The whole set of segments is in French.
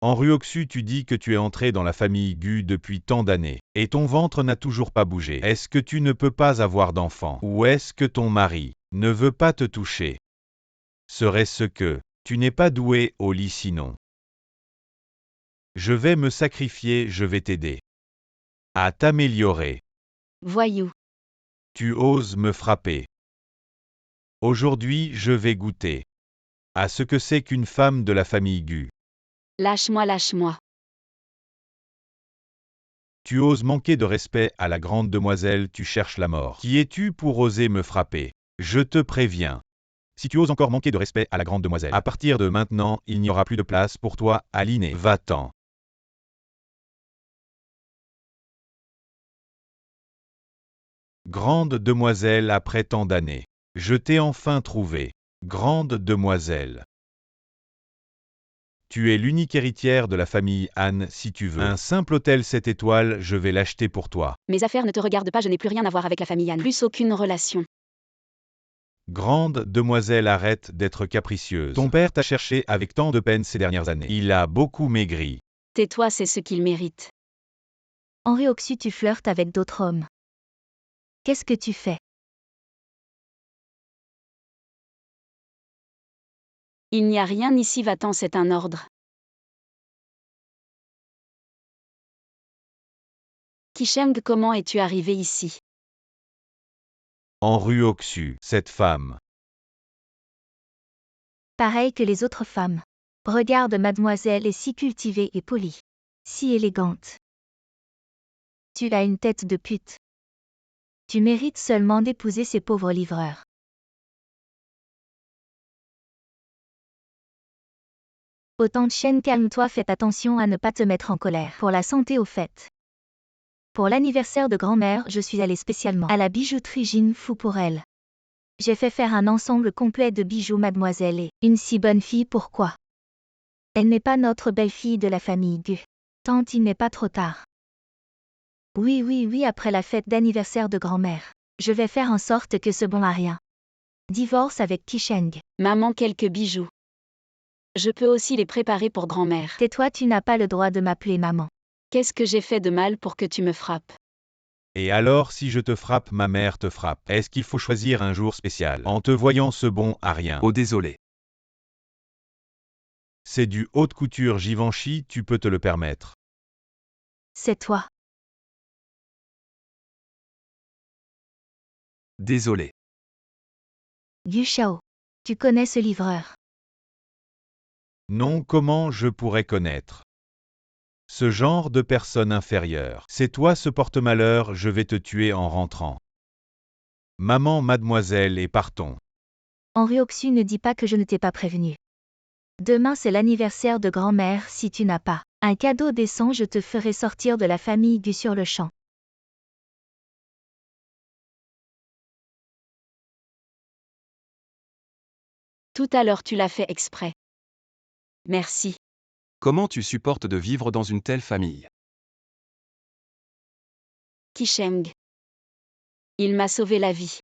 En Ruoxu, tu dis que tu es entré dans la famille Gu depuis tant d'années, et ton ventre n'a toujours pas bougé. Est-ce que tu ne peux pas avoir d'enfant? Ou est-ce que ton mari ne veut pas te toucher? Serait-ce que tu n'es pas doué au lit sinon? Je vais me sacrifier, je vais t'aider à t'améliorer. Voyou. Tu oses me frapper. Aujourd'hui, je vais goûter à ce que c'est qu'une femme de la famille Gu. Lâche-moi, lâche-moi. Tu oses manquer de respect à la grande demoiselle, tu cherches la mort. Qui es-tu pour oser me frapper? Je te préviens. Si tu oses encore manquer de respect à la grande demoiselle, à partir de maintenant, il n'y aura plus de place pour toi, Aline. Va-t'en. Grande demoiselle après tant d'années. Je t'ai enfin trouvé. Grande demoiselle. Tu es l'unique héritière de la famille Anne, si tu veux. Un simple hôtel 7 étoiles, je vais l'acheter pour toi. Mes affaires ne te regardent pas, je n'ai plus rien à voir avec la famille Anne. Plus aucune relation. Grande demoiselle, arrête d'être capricieuse. Ton père t'a cherché avec tant de peine ces dernières années. Il a beaucoup maigri. Tais-toi, c'est ce qu'il mérite. En Ruoxu, tu flirtes avec d'autres hommes. Qu'est-ce que tu fais? Il n'y a rien ici, va-t'en, c'est un ordre. Kisheng, comment es-tu arrivé ici? En Ruoxu, cette femme. Pareil que les autres femmes. Regarde, mademoiselle est si cultivée et polie. Si élégante. Tu as une tête de pute. Tu mérites seulement d'épouser ces pauvres livreurs. Autant de Chen, calme-toi, fais attention à ne pas te mettre en colère. Pour la santé au fait. Pour l'anniversaire de grand-mère, je suis allée spécialement à la bijouterie Jin Fu pour elle. J'ai fait faire un ensemble complet de bijoux, mademoiselle, et une si bonne fille, pourquoi? Elle n'est pas notre belle-fille de la famille Gu. Tant il n'est pas trop tard. Oui, après la fête d'anniversaire de grand-mère. Je vais faire en sorte que ce bon à rien divorce avec Kisheng. Maman, quelques bijoux. Je peux aussi les préparer pour grand-mère. Tais-toi, tu n'as pas le droit de m'appeler maman. Qu'est-ce que j'ai fait de mal pour que tu me frappes? Et alors si je te frappe, ma mère te frappe. Est-ce qu'il faut choisir un jour spécial? En te voyant ce bon à rien. Oh désolé. C'est du haute couture Givenchy, tu peux te le permettre. C'est toi. Désolé. Gu Shao. Tu connais ce livreur? Non, comment je pourrais connaître ce genre de personne inférieure? C'est toi ce porte-malheur, je vais te tuer en rentrant. Maman, mademoiselle, et partons. En Ruoxu, ne dis pas que je ne t'ai pas prévenu. Demain c'est l'anniversaire de grand-mère, si tu n'as pas un cadeau décent, je te ferai sortir de la famille Gu sur le champ. Tout à l'heure, tu l'as fait exprès. Merci. Comment tu supportes de vivre dans une telle famille? Kisheng. Il m'a sauvé la vie.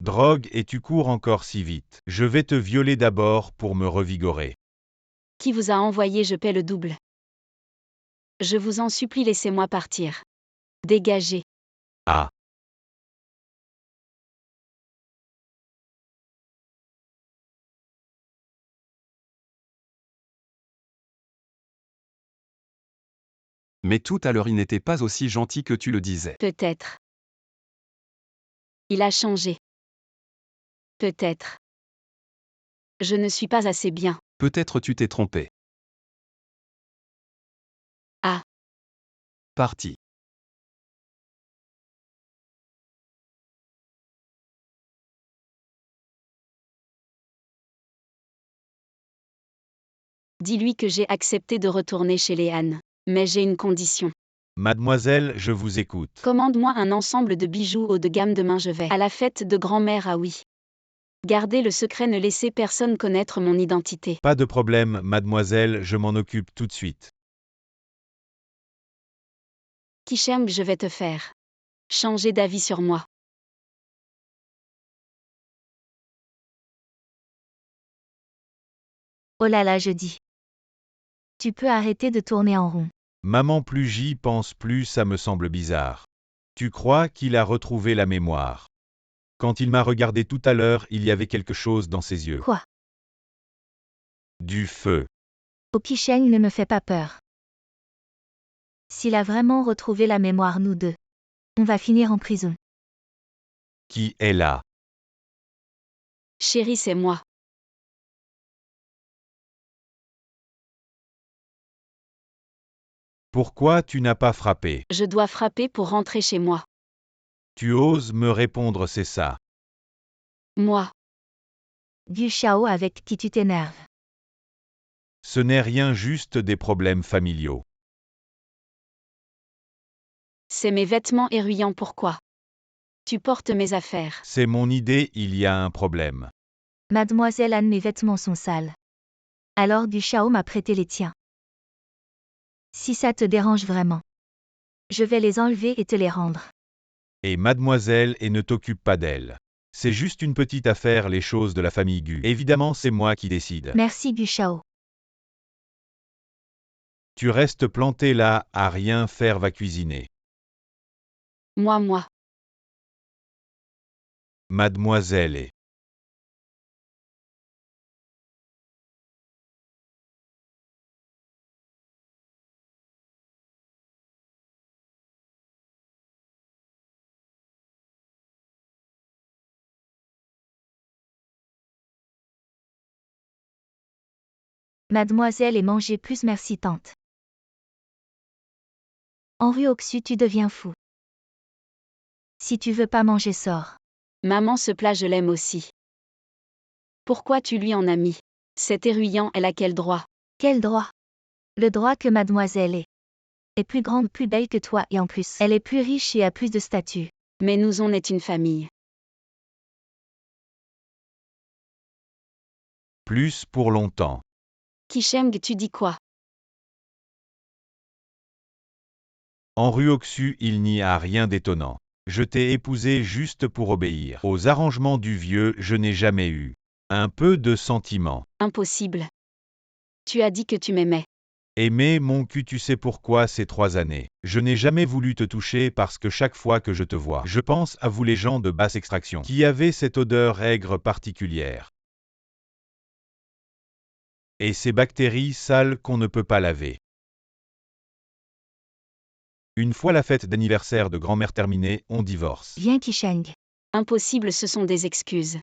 Drogue, et tu cours encore si vite. Je vais te violer d'abord pour me revigorer. Qui vous a envoyé, je paie le double. Je vous en supplie, laissez-moi partir. Dégagez. Ah. Mais tout à l'heure il n'était pas aussi gentil que tu le disais. Peut-être. Il a changé. Peut-être. Je ne suis pas assez bien. Peut-être tu t'es trompé. Ah. Parti. Dis-lui que j'ai accepté de retourner chez les Han. Mais j'ai une condition. Mademoiselle, je vous écoute. Commande-moi un ensemble de bijoux haut de gamme, demain je vais à la fête de grand-mère, ah oui. Gardez le secret, ne laissez personne connaître mon identité. Pas de problème, mademoiselle, je m'en occupe tout de suite. Kisheng, je vais te faire changer d'avis sur moi. Oh là là, je dis. Tu peux arrêter de tourner en rond. Maman, plus j'y pense, plus ça me semble bizarre. Tu crois qu'il a retrouvé la mémoire? Quand il m'a regardé tout à l'heure, il y avait quelque chose dans ses yeux. Quoi? Du feu. Oh Qisheng, ne me fais pas peur. S'il a vraiment retrouvé la mémoire, nous deux, on va finir en prison. Qui est là? Chérie, c'est moi. Pourquoi tu n'as pas frappé? Je dois frapper pour rentrer chez moi. Tu oses me répondre, c'est ça? Moi. Gu Shao, avec qui tu t'énerves? Ce n'est rien, juste des problèmes familiaux. C'est mes vêtements éruyants, pourquoi? Tu portes mes affaires. C'est mon idée, il y a un problème. Mademoiselle Anne, mes vêtements sont sales. Alors Gu Shao m'a prêté les tiens. Si ça te dérange vraiment, je vais les enlever et te les rendre. Et mademoiselle, et ne t'occupe pas d'elle. C'est juste une petite affaire, les choses de la famille Gu. Évidemment, c'est moi qui décide. Merci Gu Shao. Tu restes planté là, à rien faire, va cuisiner. Moi. Mademoiselle est. Mademoiselle et mangez plus, merci tante. En rue Oxu, tu deviens fou. Si tu veux pas manger, sors. Maman se plaint, je l'aime aussi. Pourquoi tu lui en as mis? C'est éruyant, elle a quel droit? Quel droit? Le droit que mademoiselle est plus grande, plus belle que toi, et en plus, elle est plus riche et a plus de statut. Mais nous, on est une famille. Plus pour longtemps. Qisheng, tu dis quoi? En rue Oxu, il n'y a rien d'étonnant. Je t'ai épousé juste pour obéir. Aux arrangements du vieux, je n'ai jamais eu un peu de sentiment. Impossible. Tu as dit que tu m'aimais. Aimer mon cul, tu sais pourquoi ces 3 années. Je n'ai jamais voulu te toucher parce que chaque fois que je te vois, je pense à vous les gens de basse extraction, qui avaient cette odeur aigre particulière. Et ces bactéries sales qu'on ne peut pas laver. Une fois la fête d'anniversaire de grand-mère terminée, on divorce. Viens Qisheng. Impossible, ce sont des excuses.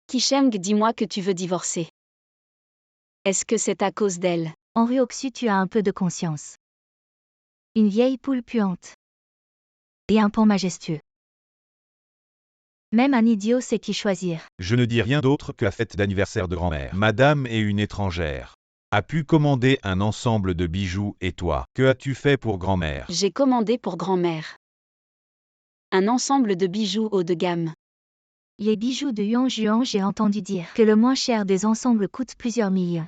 Qisheng, dis-moi que tu veux divorcer. Est-ce que c'est à cause d'elle? En rue Oxu, tu as un peu de conscience. Une vieille poule puante. Et un pont majestueux. Même un idiot sait qui choisir. Je ne dis rien d'autre que la fête d'anniversaire de grand-mère. Madame est une étrangère. A pu commander un ensemble de bijoux, et toi, que as-tu fait pour grand-mère? J'ai commandé pour grand-mère un ensemble de bijoux haut de gamme. Les bijoux de Yuan Juan, j'ai entendu dire que le moins cher des ensembles coûte plusieurs millions.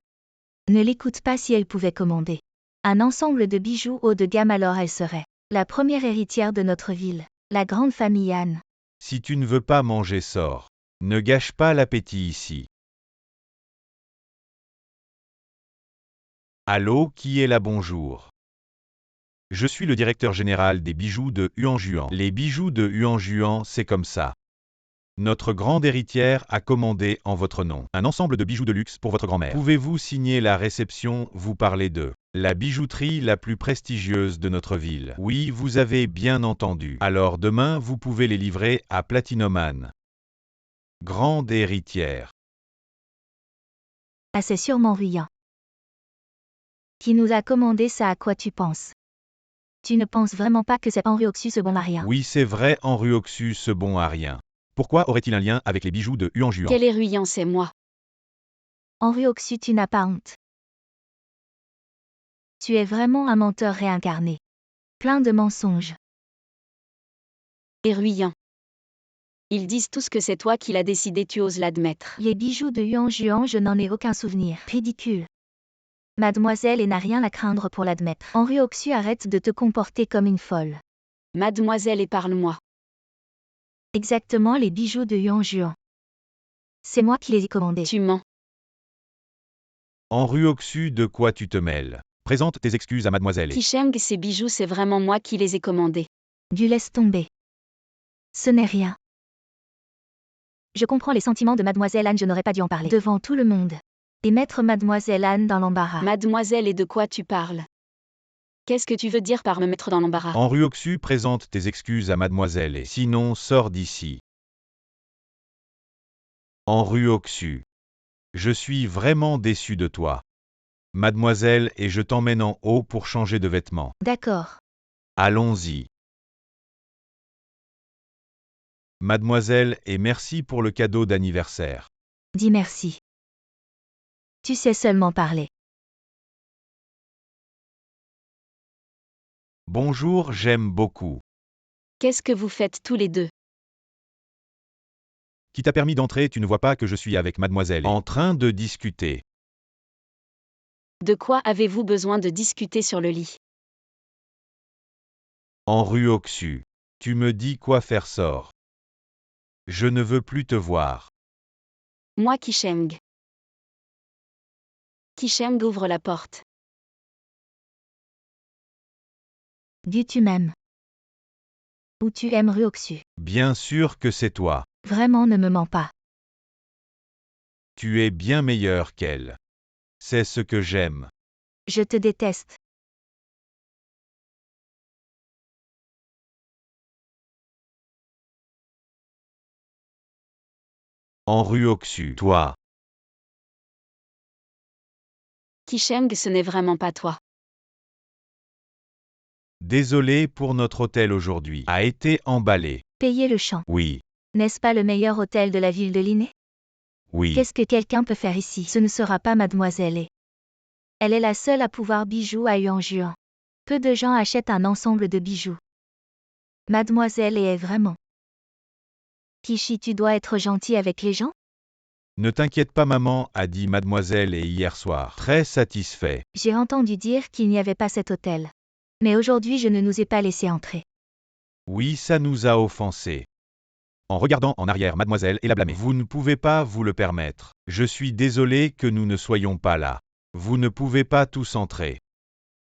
Ne l'écoute pas, si elle pouvait commander un ensemble de bijoux haut de gamme, alors elle serait la première héritière de notre ville, la grande famille Han. Si tu ne veux pas manger, sors. Ne gâche pas l'appétit ici. Allô, qui est là? Bonjour. Je suis le directeur général des bijoux de Yuan Juan. Les bijoux de Yuan Juan, c'est comme ça. Notre grande héritière a commandé en votre nom un ensemble de bijoux de luxe pour votre grand-mère. Pouvez-vous signer la réception? Vous parlez de la bijouterie la plus prestigieuse de notre ville. Oui, vous avez bien entendu. Alors demain, vous pouvez les livrer à Platinum Anne. Grande héritière. Ah, c'est sûrement Ruyan. Qui nous a commandé ça? À quoi tu penses? Tu ne penses vraiment pas que c'est Henri Oxu, ce bon à rien? Oui, c'est vrai, Henri Oxu, ce bon à rien. Pourquoi aurait-il un lien avec les bijoux de Yuan Juan? Quel éruyant, c'est moi. Henri Oxu, tu n'as pas honte. Tu es vraiment un menteur réincarné. Plein de mensonges. Éruyant. Ils disent tous que c'est toi qui l'as décidé, tu oses l'admettre. Les bijoux de Yuan Juan, je n'en ai aucun souvenir. Ridicule. Mademoiselle et n'a rien à craindre pour l'admettre. Henri Oxu, arrête de te comporter comme une folle. Mademoiselle, et parle-moi. Exactement, les bijoux de Yuan Juan. C'est moi qui les ai commandés. Tu mens. En Ruoxu, de quoi tu te mêles? Présente tes excuses à mademoiselle et... Kicheng, ces bijoux, c'est vraiment moi qui les ai commandés. Du laisse tomber. Ce n'est rien. Je comprends les sentiments de mademoiselle Anne, je n'aurais pas dû en parler. Devant tout le monde. Et mettre mademoiselle Anne dans l'embarras. Mademoiselle, et de quoi tu parles? Qu'est-ce que tu veux dire par me mettre dans l'embarras? En Ruoxu, présente tes excuses à mademoiselle et... Sinon, sors d'ici. En Ruoxu. Je suis vraiment déçu de toi. Mademoiselle, et je t'emmène en haut pour changer de vêtements. D'accord. Allons-y. Mademoiselle, et merci pour le cadeau d'anniversaire. Dis merci. Tu sais seulement parler. Bonjour, j'aime beaucoup. Qu'est-ce que vous faites tous les deux? Qui t'a permis d'entrer? Tu ne vois pas que je suis avec mademoiselle en train de discuter. De quoi avez-vous besoin de discuter sur le lit? En Ruoxu. Tu me dis quoi faire, sort. Je ne veux plus te voir. Moi, Kicheng. Kicheng ouvre la porte. Dis tu m'aimes. Ou tu aimes Ruoxu. Bien sûr que c'est toi. Vraiment ne me mens pas. Tu es bien meilleur qu'elle. C'est ce que j'aime. Je te déteste. En Ruoxu. Toi. Kicheng, ce n'est vraiment pas toi. Désolé pour notre hôtel aujourd'hui. A été emballé. Payer le champ. Oui. N'est-ce pas le meilleur hôtel de la ville de Linné? Oui. Qu'est-ce que quelqu'un peut faire ici? Ce ne sera pas mademoiselle et. Elle est la seule à pouvoir bijoux à Yuan-Juan. Peu de gens achètent un ensemble de bijoux. Mademoiselle et est vraiment. Kishi, tu dois être gentil avec les gens? Ne t'inquiète pas, maman, a dit mademoiselle et hier soir. Très satisfait. J'ai entendu dire qu'il n'y avait pas cet hôtel. Mais aujourd'hui je ne nous ai pas laissé entrer. Oui, ça nous a offensés. En regardant en arrière, mademoiselle et la blâmait. Vous ne pouvez pas vous le permettre. Je suis désolé que nous ne soyons pas là. Vous ne pouvez pas tous entrer.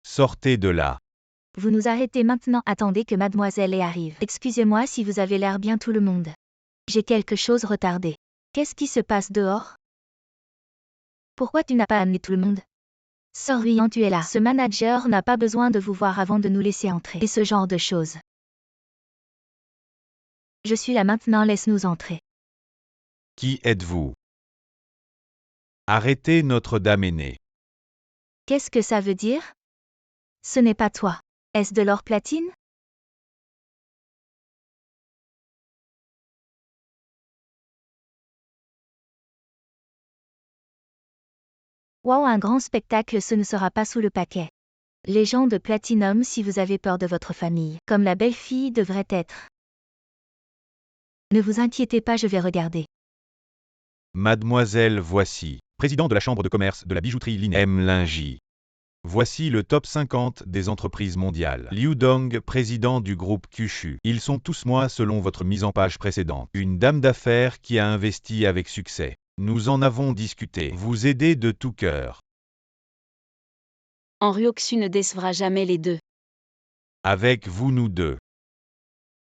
Sortez de là. Vous nous arrêtez maintenant, attendez que mademoiselle et arrive. Excusez-moi si vous avez l'air bien tout le monde. J'ai quelque chose retardé. Qu'est-ce qui se passe dehors? Pourquoi tu n'as pas amené tout le monde? Sors Rian, tu es là. Ce manager n'a pas besoin de vous voir avant de nous laisser entrer. Et ce genre de choses. Je suis là maintenant, laisse-nous entrer. Qui êtes-vous? Arrêtez Notre-Dame aînée. Qu'est-ce que ça veut dire? Ce n'est pas toi. Est-ce de l'or platine? Wow, un grand spectacle, ce ne sera pas sous le paquet. Les gens de Platinum, si vous avez peur de votre famille, comme la belle-fille devrait être. Ne vous inquiétez pas, je vais regarder. Mademoiselle, voici. Président de la Chambre de commerce de la bijouterie Linné. M. Lingy. Voici le top 50 des entreprises mondiales. Liu Dong, président du groupe Kyushu. Ils sont tous moi selon votre mise en page précédente. Une dame d'affaires qui a investi avec succès. Nous en avons discuté. Vous aidez de tout cœur. En Ruoxu ne décevra jamais les deux. Avec vous nous deux.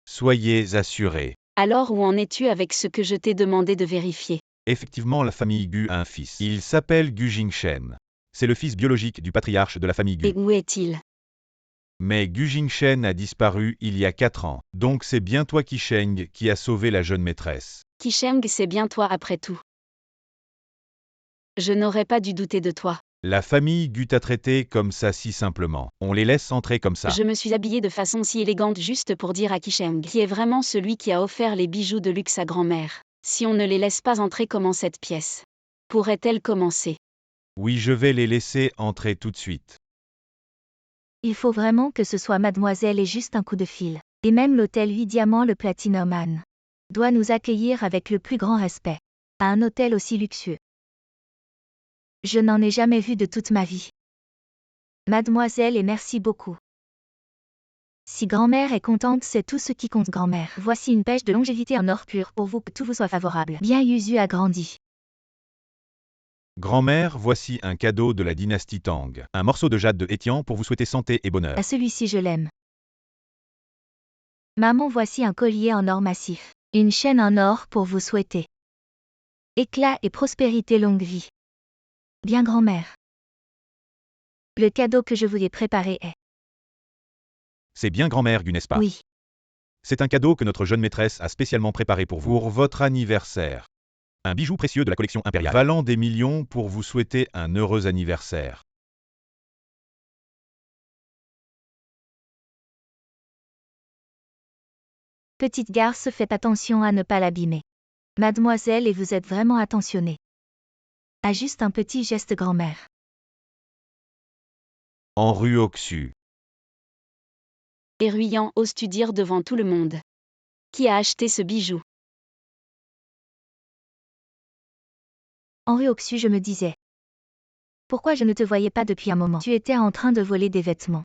Soyez assurés. Alors où en es-tu avec ce que je t'ai demandé de vérifier? Effectivement, la famille Gu a un fils. Il s'appelle Gu Jingshen. C'est le fils biologique du patriarche de la famille Gu. Et où est-il? Mais Gu Jingshen a disparu il y a 4 ans. Donc c'est bien toi Kicheng qui a sauvé la jeune maîtresse. Kicheng, c'est bien toi après tout. Je n'aurais pas dû douter de toi. La famille Gu t'a traité comme ça si simplement. On les laisse entrer comme ça. Je me suis habillée de façon si élégante juste pour dire à Kicheng, qui est vraiment celui qui a offert les bijoux de luxe à grand-mère. Si on ne les laisse pas entrer, comment cette pièce pourrait-elle commencer? Oui, je vais les laisser entrer tout de suite. Il faut vraiment que ce soit mademoiselle et juste un coup de fil. Et même l'hôtel 8 diamants, le Platinum Anne, doit nous accueillir avec le plus grand respect. À un hôtel aussi luxueux. Je n'en ai jamais vu de toute ma vie. Mademoiselle et merci beaucoup. Si grand-mère est contente, c'est tout ce qui compte, grand-mère. Voici une pêche de longévité en or pur pour vous, que tout vous soit favorable. Bien Yuzu a grandi. Grand-mère, voici un cadeau de la dynastie Tang. Un morceau de jade de Étian pour vous souhaiter santé et bonheur. À celui-ci je l'aime. Maman, voici un collier en or massif. Une chaîne en or pour vous souhaiter éclat et prospérité, longue vie. Bien, grand-mère. Le cadeau que je vous ai préparé est... C'est bien grand-mère Gu, n'est-ce pas? Oui. C'est un cadeau que notre jeune maîtresse a spécialement préparé pour vous pour votre anniversaire. Un bijou précieux de la collection impériale valant des millions pour vous souhaiter un heureux anniversaire. Petite garce, faites attention à ne pas l'abîmer. Mademoiselle, et vous êtes vraiment attentionnée. À juste un petit geste, grand-mère. En rue Oxu. Éruyant, oses-tu dire devant tout le monde? Qui a acheté ce bijou? En rue Oxu, je me disais. Pourquoi je ne te voyais pas depuis un moment? Tu étais en train de voler des vêtements.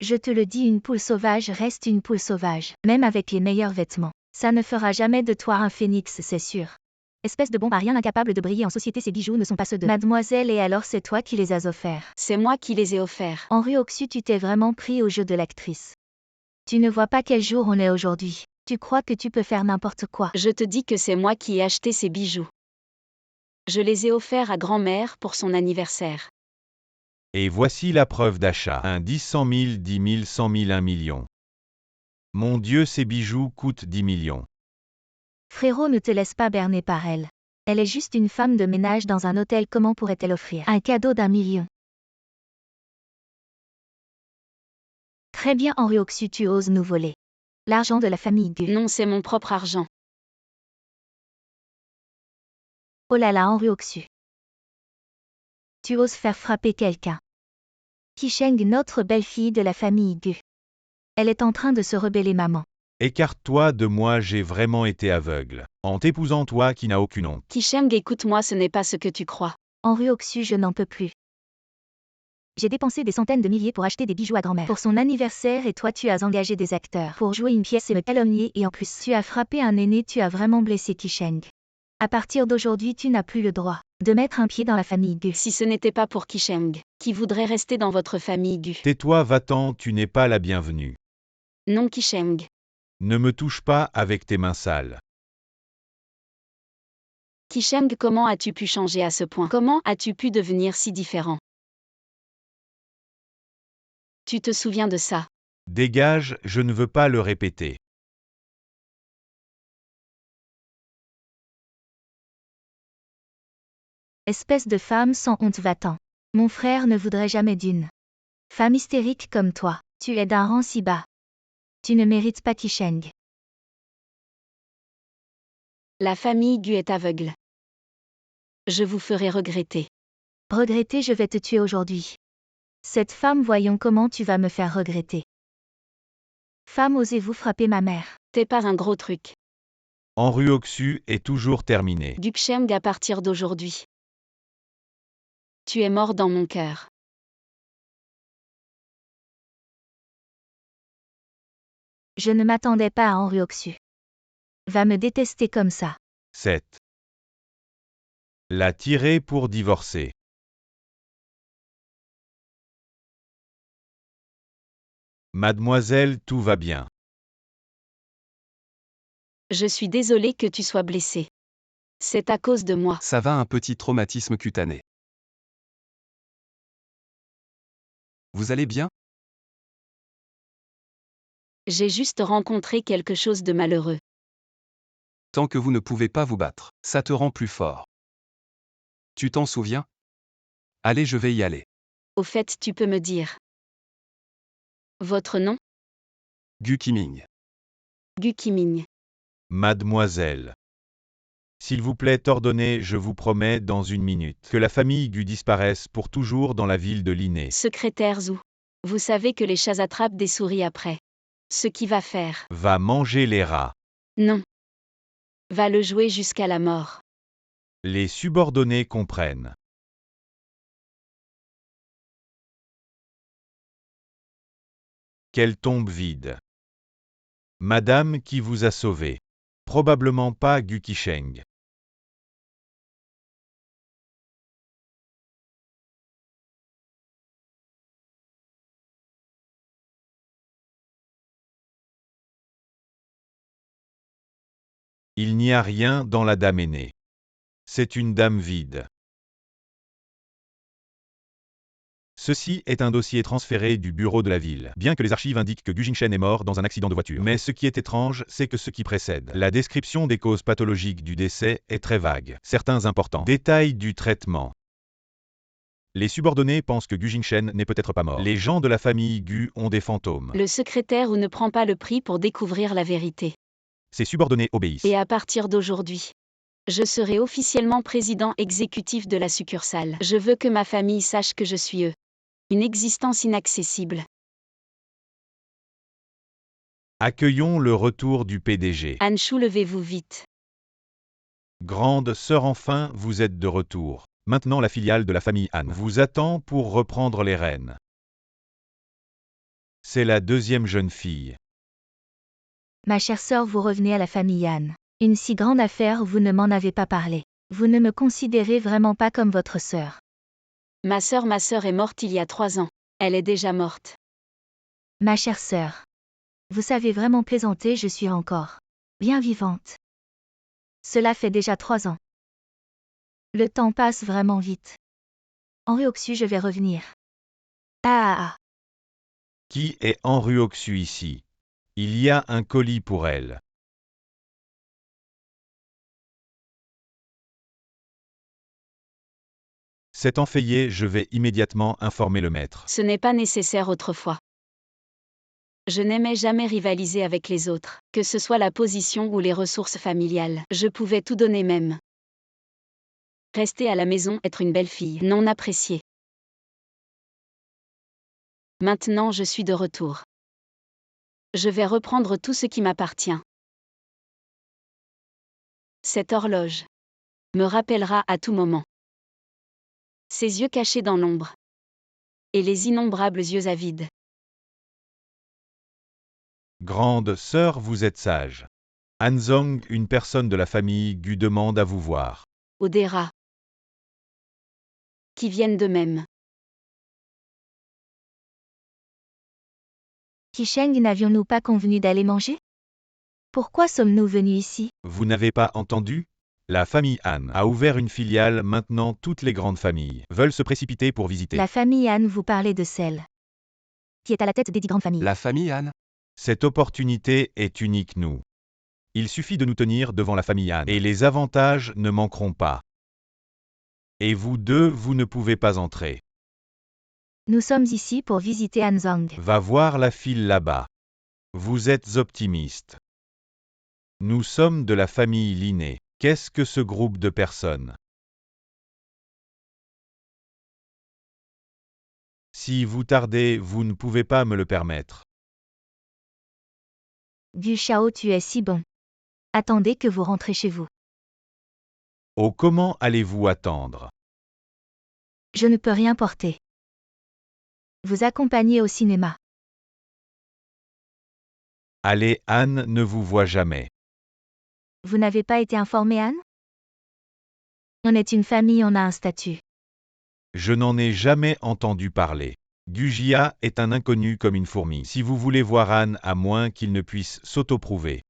Je te le dis, une poule sauvage reste une poule sauvage, même avec les meilleurs vêtements. Ça ne fera jamais de toi un phénix, c'est sûr. Espèce de bon à rien incapable de briller en société, ces bijoux ne sont pas ceux de Mademoiselle, et alors c'est toi qui les as offerts. C'est moi qui les ai offerts. En rue Oxu, tu t'es vraiment pris au jeu de l'actrice. Tu ne vois pas quel jour on est aujourd'hui. Tu crois que tu peux faire n'importe quoi. Je te dis que c'est moi qui ai acheté ces bijoux. Je les ai offerts à grand-mère pour son anniversaire. Et voici la preuve d'achat. Un 10 100 000, 10 000, 100 000, 1 million. Mon Dieu, ces bijoux coûtent 10 millions. Frérot, ne te laisse pas berner par elle. Elle est juste une femme de ménage dans un hôtel, comment pourrait-elle offrir un cadeau d'1 million? Très bien, Henri Oxu, tu oses nous voler l'argent de la famille Gu. Non, c'est mon propre argent. Oh là là, Henri Oxu. Tu oses faire frapper quelqu'un. Qisheng, notre belle-fille de la famille Gu. Elle est en train de se rebeller, maman. Écarte-toi de moi, j'ai vraiment été aveugle. En t'épousant, toi qui n'as aucune honte. Qisheng, écoute-moi, ce n'est pas ce que tu crois. Henri Oxu, je n'en peux plus. J'ai dépensé des centaines de milliers pour acheter des bijoux à grand-mère pour son anniversaire, et toi tu as engagé des acteurs pour jouer une pièce et me calomnier, et en plus tu as frappé un aîné, tu as vraiment blessé Qisheng. À partir d'aujourd'hui, tu n'as plus le droit de mettre un pied dans la famille Gu. Si ce n'était pas pour Qisheng, qui voudrait rester dans votre famille Gu? Tais-toi, va-t'en, tu n'es pas la bienvenue. Non, Qisheng. Ne me touche pas avec tes mains sales. Qisheng, comment as-tu pu changer à ce point? Comment as-tu pu devenir si différent? Tu te souviens de ça? Dégage, je ne veux pas le répéter. Espèce de femme sans honte, va-t'en. Mon frère ne voudrait jamais d'une femme hystérique comme toi. Tu es d'un rang si bas. Tu ne mérites pas Qisheng. La famille Gu est aveugle. Je vous ferai regretter. Regretter, je vais te tuer aujourd'hui. Cette femme, voyons comment tu vas me faire regretter. Femme, osez-vous frapper ma mère? T'es pas un gros truc. En rue Oxu est toujours terminé. Du Qisheng, à partir d'aujourd'hui. Tu es mort dans mon cœur. Je ne m'attendais pas à Henri Oxu. Va me détester comme ça. 7. La tirer pour divorcer. Mademoiselle, tout va bien. Je suis désolée que tu sois blessée. C'est à cause de moi. Ça va, un petit traumatisme cutané. Vous allez bien? J'ai juste rencontré quelque chose de malheureux. Tant que vous ne pouvez pas vous battre, ça te rend plus fort. Tu t'en souviens? Allez, je vais y aller. Au fait, tu peux me dire votre nom? Gu Qiming. Gu Qiming. Mademoiselle. S'il vous plaît, ordonnez, je vous promets, dans une minute, que la famille Gu disparaisse pour toujours dans la ville de Linné. Secrétaire Zhou. Vous savez que les chats attrapent des souris après. Ce qui va faire. Va manger les rats. Non. Va le jouer jusqu'à la mort. Les subordonnés comprennent. Quelle tombe vide. Madame qui vous a sauvé. Probablement pas Gu Qisheng. Il n'y a rien dans la dame aînée. C'est une dame vide. Ceci est un dossier transféré du bureau de la ville. Bien que les archives indiquent que Gu Jingchen est mort dans un accident de voiture. Mais ce qui est étrange, c'est que ce qui précède, la description des causes pathologiques du décès, est très vague. Certains importants détails du traitement. Les subordonnés pensent que Gu Jingchen n'est peut-être pas mort. Les gens de la famille Gu ont des fantômes. Le secrétaire ou ne prend pas le prix pour découvrir la vérité. Ces subordonnés obéissent. Et à partir d'aujourd'hui, je serai officiellement président exécutif de la succursale. Je veux que ma famille sache que je suis eux. Une existence inaccessible. Accueillons le retour du PDG. Anshu, levez-vous vite. Grande sœur, enfin, vous êtes de retour. Maintenant la filiale de la famille Han vous attend pour reprendre les rênes. C'est la deuxième jeune fille. Ma chère sœur, vous revenez à la famille Han. Une si grande affaire, vous ne m'en avez pas parlé. Vous ne me considérez vraiment pas comme votre sœur. Ma sœur est morte il y a 3 ans. Elle est déjà morte. Ma chère sœur. Vous savez vraiment plaisanter, je suis encore bien vivante. Cela fait déjà 3 ans. Le temps passe vraiment vite. En Ryoksu, je vais revenir. Ah. Qui est en Ryoksu ici? Il y a un colis pour elle. C'est enfayé, je vais immédiatement informer le maître. Ce n'est pas nécessaire autrefois. Je n'aimais jamais rivaliser avec les autres, que ce soit la position ou les ressources familiales. Je pouvais tout donner même. Rester à la maison, être une belle fille, non appréciée. Maintenant je suis de retour. Je vais reprendre tout ce qui m'appartient. Cette horloge me rappellera à tout moment. Ses yeux cachés dans l'ombre. Et les innombrables yeux avides. Grande sœur, vous êtes sage. Hanzong, une personne de la famille Gu, demande à vous voir. Odera. Qui viennent d'eux-mêmes. Kisheng, n'avions-nous pas convenu d'aller manger? Pourquoi sommes-nous venus ici? Vous n'avez pas entendu? La famille Han a ouvert une filiale, maintenant toutes les grandes familles veulent se précipiter pour visiter. La famille Han, vous parlez de celle qui est à la tête des 10 grandes familles. La famille Han? Cette opportunité est unique, nous. Il suffit de nous tenir devant la famille Han et les avantages ne manqueront pas. Et vous deux, vous ne pouvez pas entrer. Nous sommes ici pour visiter Hanzong. Va voir la file là-bas. Vous êtes optimiste. Nous sommes de la famille Linné. Qu'est-ce que ce groupe de personnes? Si vous tardez, vous ne pouvez pas me le permettre. Gu Xiao, tu es si bon. Attendez que vous rentrez chez vous. Oh, comment allez-vous attendre? Je ne peux rien porter. Vous accompagner au cinéma. Allez, Anne ne vous voit jamais. Vous n'avez pas été informé, Anne? On est une famille, on a un statut. Je n'en ai jamais entendu parler. Gujia est un inconnu comme une fourmi. Si vous voulez voir Anne, à moins qu'il ne puisse s'auto-prouver.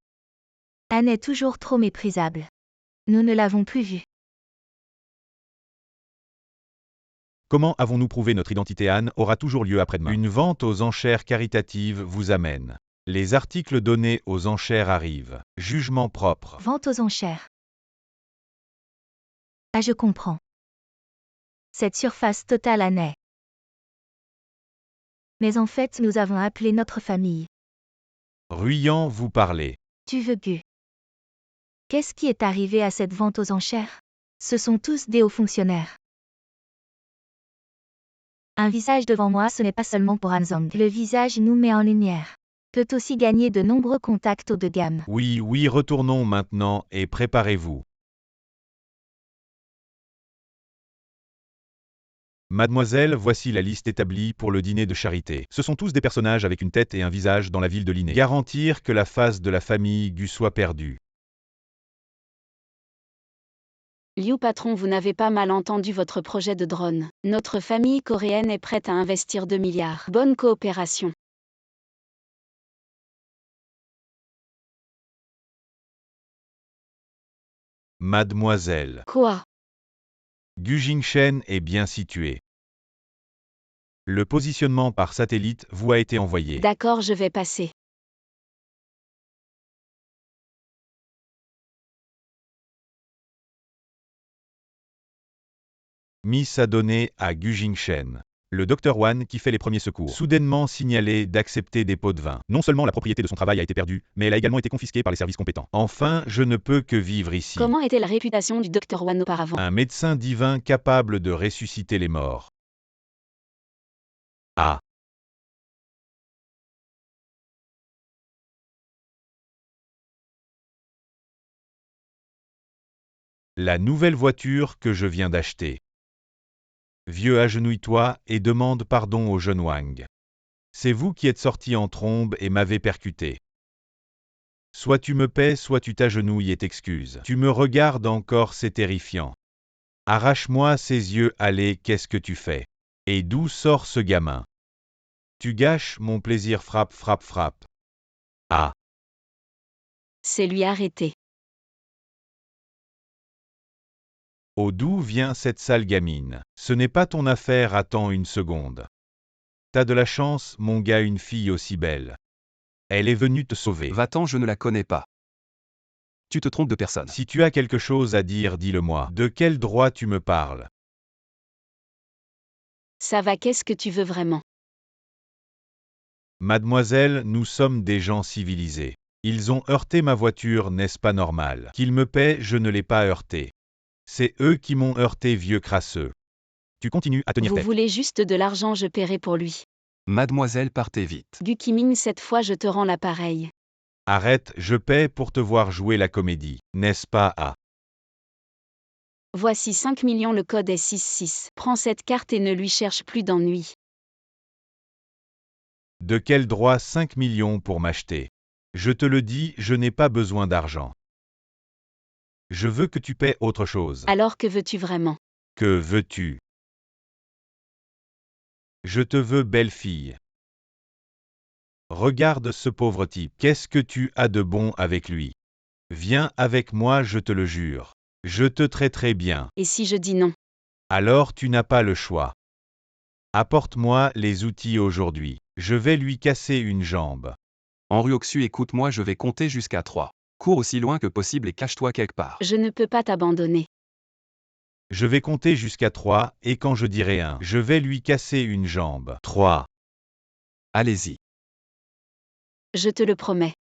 Anne est toujours trop méprisable. Nous ne l'avons plus vue. Comment avons-nous prouvé notre identité? Anne aura toujours lieu après-demain. Une vente aux enchères caritatives vous amène. Les articles donnés aux enchères arrivent. Jugement propre. Vente aux enchères. Ah, je comprends. Cette surface totale Anne est. Mais en fait, nous avons appelé notre famille. Ruyant, vous parlez. Tu veux Gu. Qu'est-ce qui est arrivé à cette vente aux enchères? Ce sont tous des hauts fonctionnaires. Un visage devant moi, ce n'est pas seulement pour Hanzong. Le visage nous met en lumière. Peut aussi gagner de nombreux contacts haut de gamme. Oui, retournons maintenant et préparez-vous. Mademoiselle, voici la liste établie pour le dîner de charité. Ce sont tous des personnages avec une tête et un visage dans la ville de Linné. Garantir que la face de la famille Gu soit perdue. Liu patron, vous n'avez pas mal entendu votre projet de drone. Notre famille coréenne est prête à investir 2 milliards. Bonne coopération. Mademoiselle. Quoi? Gu Jingshen est bien situé. Le positionnement par satellite vous a été envoyé. D'accord, je vais passer. Miss a donné à Gu Jingshen. Le Dr Wan qui fait les premiers secours. Soudainement signalé d'accepter des pots de vin. Non seulement la propriété de son travail a été perdue, mais elle a également été confisquée par les services compétents. Enfin, je ne peux que vivre ici. Comment était la réputation du Dr Wan auparavant? Un médecin divin capable de ressusciter les morts. Ah. La nouvelle voiture que je viens d'acheter. Vieux, agenouille-toi et demande pardon au jeune Wang. C'est vous qui êtes sorti en trombe et m'avez percuté. Soit tu me paies, soit tu t'agenouilles et t'excuses. Tu me regardes encore, c'est terrifiant. Arrache-moi ces yeux, allez, qu'est-ce que tu fais? Et d'où sort ce gamin? Tu gâches mon plaisir, frappe, frappe, frappe. Ah. C'est lui, arrêter. Oh, d'où vient cette sale gamine? Ce n'est pas ton affaire, attends une seconde. T'as de la chance, mon gars, une fille aussi belle. Elle est venue te sauver. Va-t'en, je ne la connais pas. Tu te trompes de personne. Si tu as quelque chose à dire, dis-le-moi. De quel droit tu me parles? Ça va, qu'est-ce que tu veux vraiment? Mademoiselle, nous sommes des gens civilisés. Ils ont heurté ma voiture, n'est-ce pas normal? Qu'ils me paient, je ne l'ai pas heurté. C'est eux qui m'ont heurté, vieux crasseux. Tu continues à tenir Vous tête. voulez juste de l'argent, je paierai pour lui. Mademoiselle, partez vite. Gu Kiming, cette fois je te rends l'appareil. Arrête, je paie pour te voir jouer la comédie, n'est-ce pas? Ah. Voici 5 millions, le code est 66. Prends cette carte et ne lui cherche plus d'ennui. De quel droit 5 millions pour m'acheter? Je te le dis, je n'ai pas besoin d'argent. Je veux que tu paies autre chose. Alors que veux-tu vraiment? Que veux-tu? Je te veux, belle fille. Regarde ce pauvre type. Qu'est-ce que tu as de bon avec lui? Viens avec moi, je te le jure. Je te traiterai bien. Et si je dis non? Alors tu n'as pas le choix. Apporte-moi les outils aujourd'hui. Je vais lui casser une jambe. Henri Oxu, écoute-moi, je vais compter jusqu'à 3. Cours aussi loin que possible et cache-toi quelque part. Je ne peux pas t'abandonner. Je vais compter jusqu'à 3, et quand je dirai 1, je vais lui casser une jambe. 3. Allez-y. Je te le promets.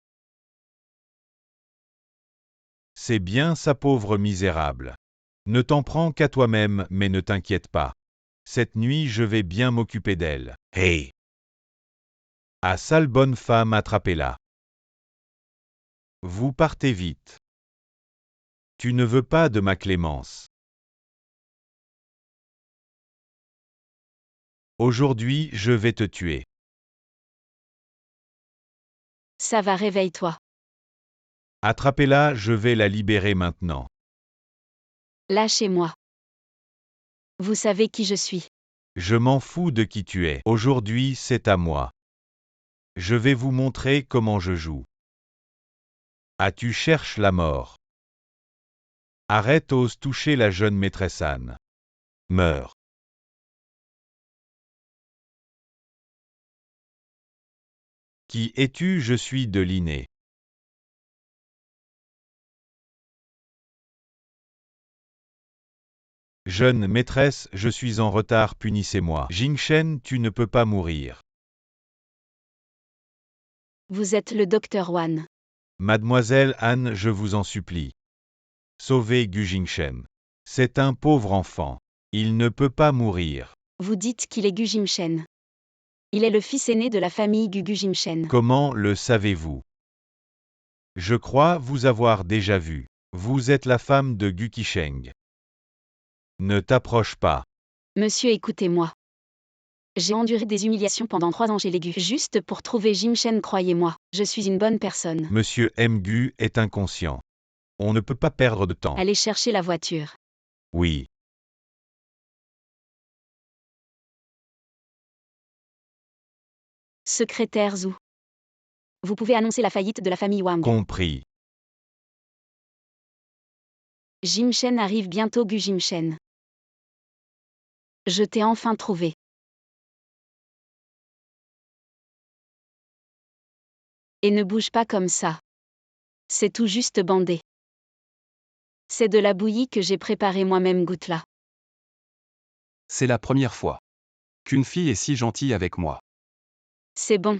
C'est bien ça, pauvre misérable. Ne t'en prends qu'à toi-même, mais ne t'inquiète pas. Cette nuit, je vais bien m'occuper d'elle. Hey! Ah, sale bonne femme, attrapez-la. Vous partez vite. Tu ne veux pas de ma clémence. Aujourd'hui, je vais te tuer. Ça va, réveille-toi. Attrapez-la, je vais la libérer maintenant. Lâchez-moi. Vous savez qui je suis. Je m'en fous de qui tu es. Aujourd'hui, c'est à moi. Je vais vous montrer comment je joue. Ah, tu cherches la mort. Arrête, ose toucher la jeune maîtresse Anne. Meurs. Qui es-tu? Je suis de l'inné. Jeune maîtresse, je suis en retard, punissez-moi. Jingshen, tu ne peux pas mourir. Vous êtes le Dr Wan. Mademoiselle Anne, je vous en supplie. Sauvez Gu Jingshen. C'est un pauvre enfant. Il ne peut pas mourir. Vous dites qu'il est Gu Jimshen. Il est le fils aîné de la famille Gu Jimshen. Comment le savez-vous? Je crois vous avoir déjà vu. Vous êtes la femme de Gu Qisheng. Ne t'approche pas. Monsieur, écoutez-moi. J'ai enduré des humiliations pendant 3 ans chez les Gu. Juste pour trouver Jimshen, croyez-moi, je suis une bonne personne. Monsieur M. Gu est inconscient. On ne peut pas perdre de temps. Allez chercher la voiture. Oui. Secrétaire Zhu. Vous pouvez annoncer la faillite de la famille Wang. Compris. Jimchen arrive bientôt Gu Jimchen. Je t'ai enfin trouvé. Et ne bouge pas comme ça. C'est tout juste bandé. C'est de la bouillie que j'ai préparée moi-même goutte là. C'est la première fois qu'une fille est si gentille avec moi. C'est bon.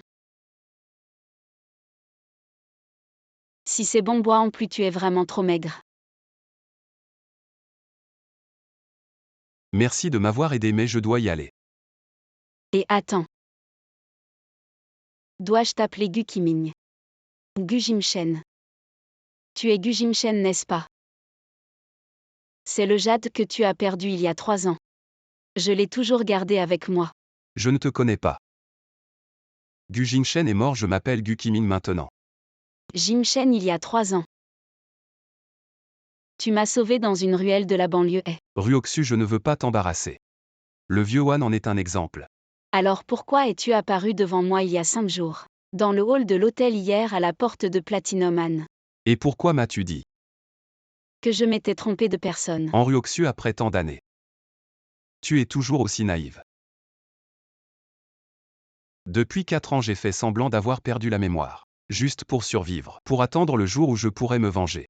Si c'est bon, bois en plus, tu es vraiment trop maigre. Merci de m'avoir aidé mais je dois y aller. Et attends. Dois-je t'appeler Gu Kiming ou Gu Jimchen? Tu es Gu Jimchen, n'est-ce pas? C'est le jade que tu as perdu il y a 3 ans. Je l'ai toujours gardé avec moi. Je ne te connais pas. Gu Jingchen est mort, je m'appelle Gu Kiming maintenant. Jimchen il y a 3 ans. Tu m'as sauvé dans une ruelle de la banlieue. Ruoxu, je ne veux pas t'embarrasser. Le vieux Wan en est un exemple. Alors pourquoi es-tu apparu devant moi il y a 5 jours? Dans le hall de l'hôtel hier à la porte de Platinum Anne. Et pourquoi m'as-tu dit Que je m'étais trompé de personne. en Ruoxu après tant d'années? Tu es toujours aussi naïve. Depuis 4 ans j'ai fait semblant d'avoir perdu la mémoire. Juste pour survivre, pour attendre le jour où je pourrais me venger.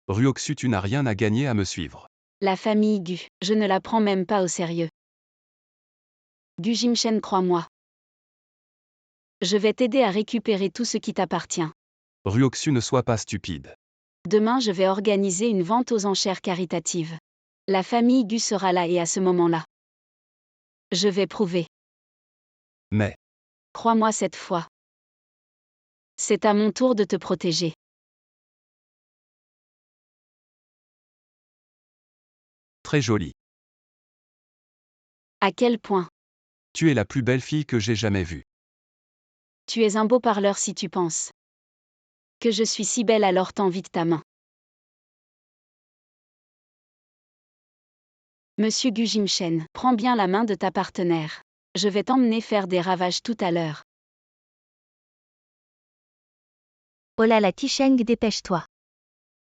Ruoxu, tu n'as rien à gagner à me suivre. La famille Gu, je ne la prends même pas au sérieux. Gu Jimchen, crois-moi. Je vais t'aider à récupérer tout ce qui t'appartient. Ruoxu, ne sois pas stupide. Demain je vais organiser une vente aux enchères caritatives. La famille Gu sera là et à ce moment-là. Je vais prouver. Mais, Crois-moi cette fois. C'est à mon tour de te protéger. très jolie. À quel point? Tu es la plus belle fille que j'ai jamais vue. Tu es un beau parleur si tu penses. Que je suis si belle alors tends vite ta main. Monsieur Gu Jimchen, prends bien la main de ta partenaire. Je vais t'emmener faire des ravages tout à l'heure. Oh là là Qisheng, dépêche-toi.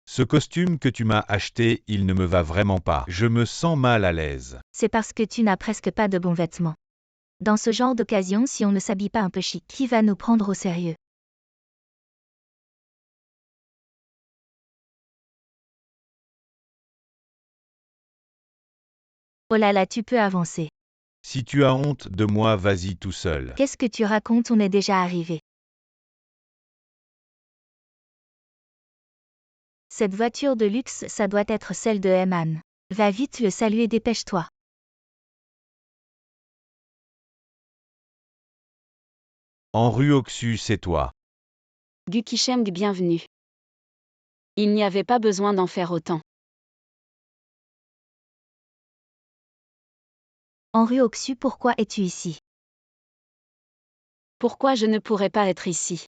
Ce costume que tu m'as acheté, il ne me va vraiment pas. Je me sens mal à l'aise. C'est parce que tu n'as presque pas de bons vêtements. Dans ce genre d'occasion, si on ne s'habille pas un peu chic, qui va nous prendre au sérieux? Oh là là, tu peux avancer. Si tu as honte de moi, vas-y tout seul. Qu'est-ce que tu racontes? On est déjà arrivé. Cette voiture de luxe, ça doit être celle de Eman. Va vite le saluer, dépêche-toi. En Ruoxu, c'est toi. Gu Qisheng, bienvenue. Il n'y avait pas besoin d'en faire autant. En Ruoxu, pourquoi es-tu ici? Pourquoi je ne pourrais pas être ici?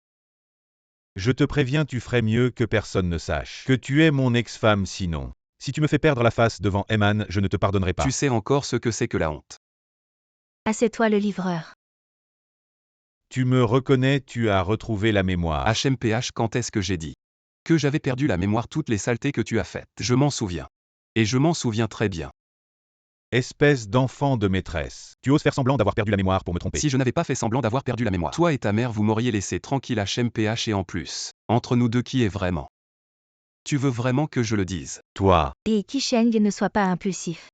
Je te préviens, tu ferais mieux que personne ne sache que tu es mon ex-femme sinon. Si tu me fais perdre la face devant Eman, je ne te pardonnerai pas. Tu sais encore ce que c'est que la honte. Assieds-toi le livreur. Tu me reconnais, tu as retrouvé la mémoire. HMPH, quand est-ce que j'ai dit que j'avais perdu la mémoire? Toutes les saletés que tu as faites. Je m'en souviens. Et je m'en souviens très bien. Espèce d'enfant de maîtresse. Tu oses faire semblant d'avoir perdu la mémoire pour me tromper. Si je n'avais pas fait semblant d'avoir perdu la mémoire, toi et ta mère vous m'auriez laissé tranquille. HMPH, et en plus, entre nous deux, qui est vraiment? Tu veux vraiment que je le dise? Toi, Et Qisheng, ne sois pas impulsif.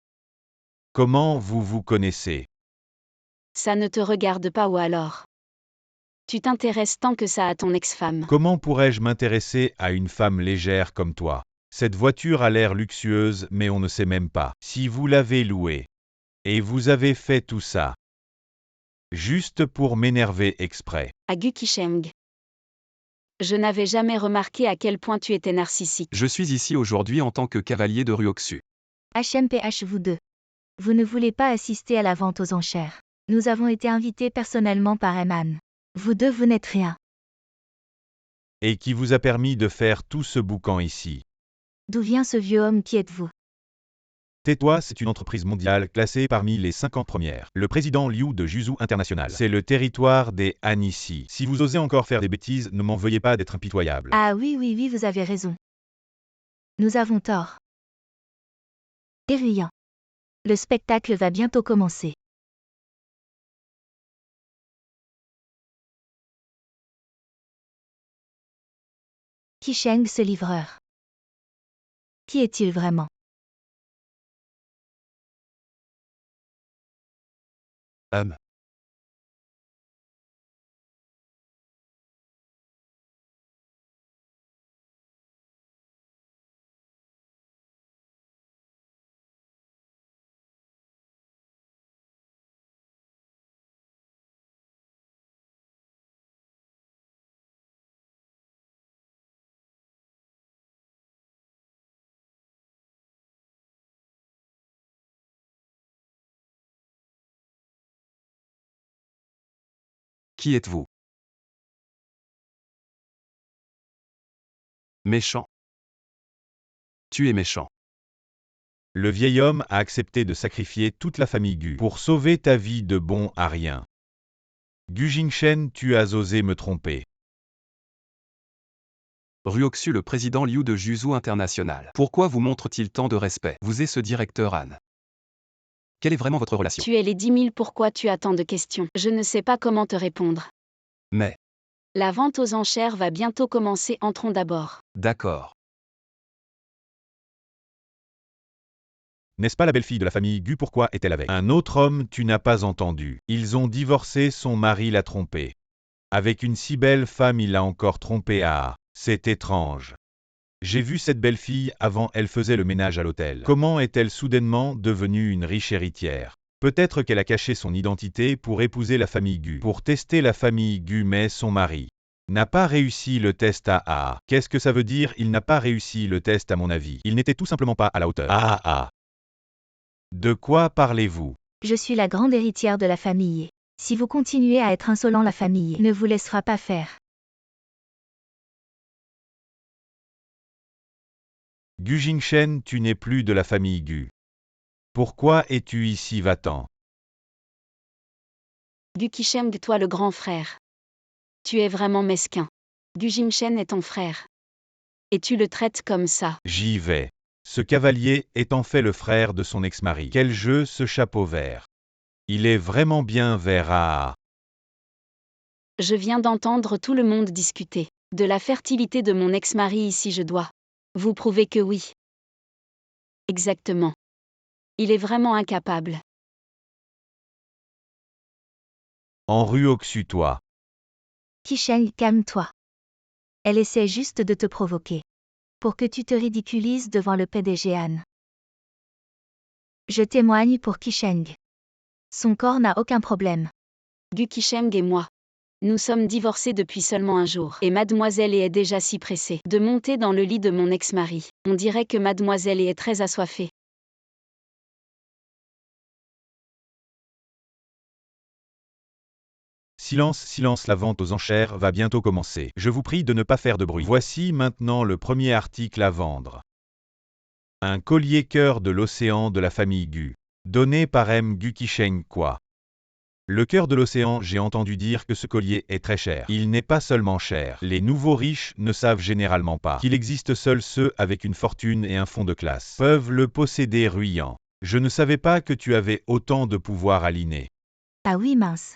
comment vous vous connaissez? Ça ne te regarde pas ou alors? Tu t'intéresses tant que ça à ton ex-femme. Comment pourrais-je m'intéresser à une femme légère comme toi? Cette voiture a l'air luxueuse, mais on ne sait même pas si vous l'avez louée. Et vous avez fait tout ça juste pour m'énerver exprès. À Gu Qisheng. Je n'avais jamais remarqué à quel point tu étais narcissique. Je suis ici aujourd'hui en tant que cavalier de Ruoxu. HMPH, vous deux. Vous ne voulez pas assister à la vente aux enchères. Nous avons été invités personnellement par Eman. Vous deux, vous n'êtes rien. Et qui vous a permis de faire tout ce boucan ici? D'où vient ce vieux homme? Qui êtes-vous? Tais-toi, c'est une entreprise mondiale classée parmi les 50 premières. Le président Liu de Juzu International. C'est le territoire des Han ici. Si vous osez encore faire des bêtises, ne m'en veuillez pas d'être impitoyable. Ah oui, oui, oui, vous avez raison. Nous avons tort. Éruyant. Le spectacle va bientôt commencer. Qisheng, ce livreur. Qui est-il vraiment? Qui êtes-vous? Méchant. Tu es méchant. Le vieil homme a accepté de sacrifier toute la famille Gu pour sauver ta vie de bon à rien. Gu Jingshen, tu as osé me tromper. Ruoxu, le président Liu de Juzu International. Pourquoi vous montre-t-il tant de respect? Vous êtes ce directeur Han. Quelle est vraiment votre relation? Tu es les 10 000, pourquoi tu as tant de questions? Je ne sais pas comment te répondre. Mais, La vente aux enchères va bientôt commencer, entrons d'abord. d'accord. N'est-ce pas la belle-fille de la famille Gu? Pourquoi est-elle avec un autre homme? Tu n'as pas entendu. Ils ont divorcé, son mari l'a trompée. Avec une si belle femme, il l'a encore trompée. Ah, c'est étrange. J'ai vu cette belle-fille, avant elle faisait le ménage à l'hôtel. Comment est-elle soudainement devenue une riche héritière? Peut-être qu'elle a caché son identité pour épouser la famille Gu, pour tester la famille Gu, mais son mari n'a pas réussi le test. Ah. Qu'est-ce que ça veut dire? Il n'a pas réussi le test à mon avis. Il n'était tout simplement pas à la hauteur. Ah. De quoi parlez-vous? Je suis la grande héritière de la famille. Si vous continuez à être insolent, la famille ne vous laissera pas faire. Gu Jingshen, tu n'es plus de la famille Gu. Pourquoi es-tu ici? Va-t'en. Gu Qisheng, toi le grand frère. Tu es vraiment mesquin. Gu Jingshen est ton frère. Et tu le traites comme ça. J'y vais. Ce cavalier est en fait le frère de son ex-mari. Quel jeu, ce chapeau vert. Il est vraiment bien vert. Ah. Je viens d'entendre tout le monde discuter de la fertilité de mon ex-mari ici, je dois vous prouver que oui. Exactement. Il est vraiment incapable. En Ruoxu, toi. Qisheng, calme-toi. Elle essaie juste de te provoquer. Pour que tu te ridiculises devant le PDG Han. Je témoigne pour Qisheng. Son corps n'a aucun problème. Gu Qisheng et moi. Nous sommes divorcés depuis seulement un jour. Et mademoiselle est déjà si pressée de monter dans le lit de mon ex-mari. On dirait que mademoiselle est très assoiffée. Silence, silence, la vente aux enchères va bientôt commencer. Je vous prie de ne pas faire de bruit. Voici maintenant le premier article à vendre. Un collier cœur de l'océan de la famille Gu. Donné par M. Gu Qisheng quoi. Le cœur de l'océan, j'ai entendu dire que ce collier est très cher. Il n'est pas seulement cher. Les nouveaux riches ne savent généralement pas qu'il existe seuls ceux avec une fortune et un fond de classe peuvent le posséder. Ruyant. Je ne savais pas que tu avais autant de pouvoir, Aliné. Ah oui, mince.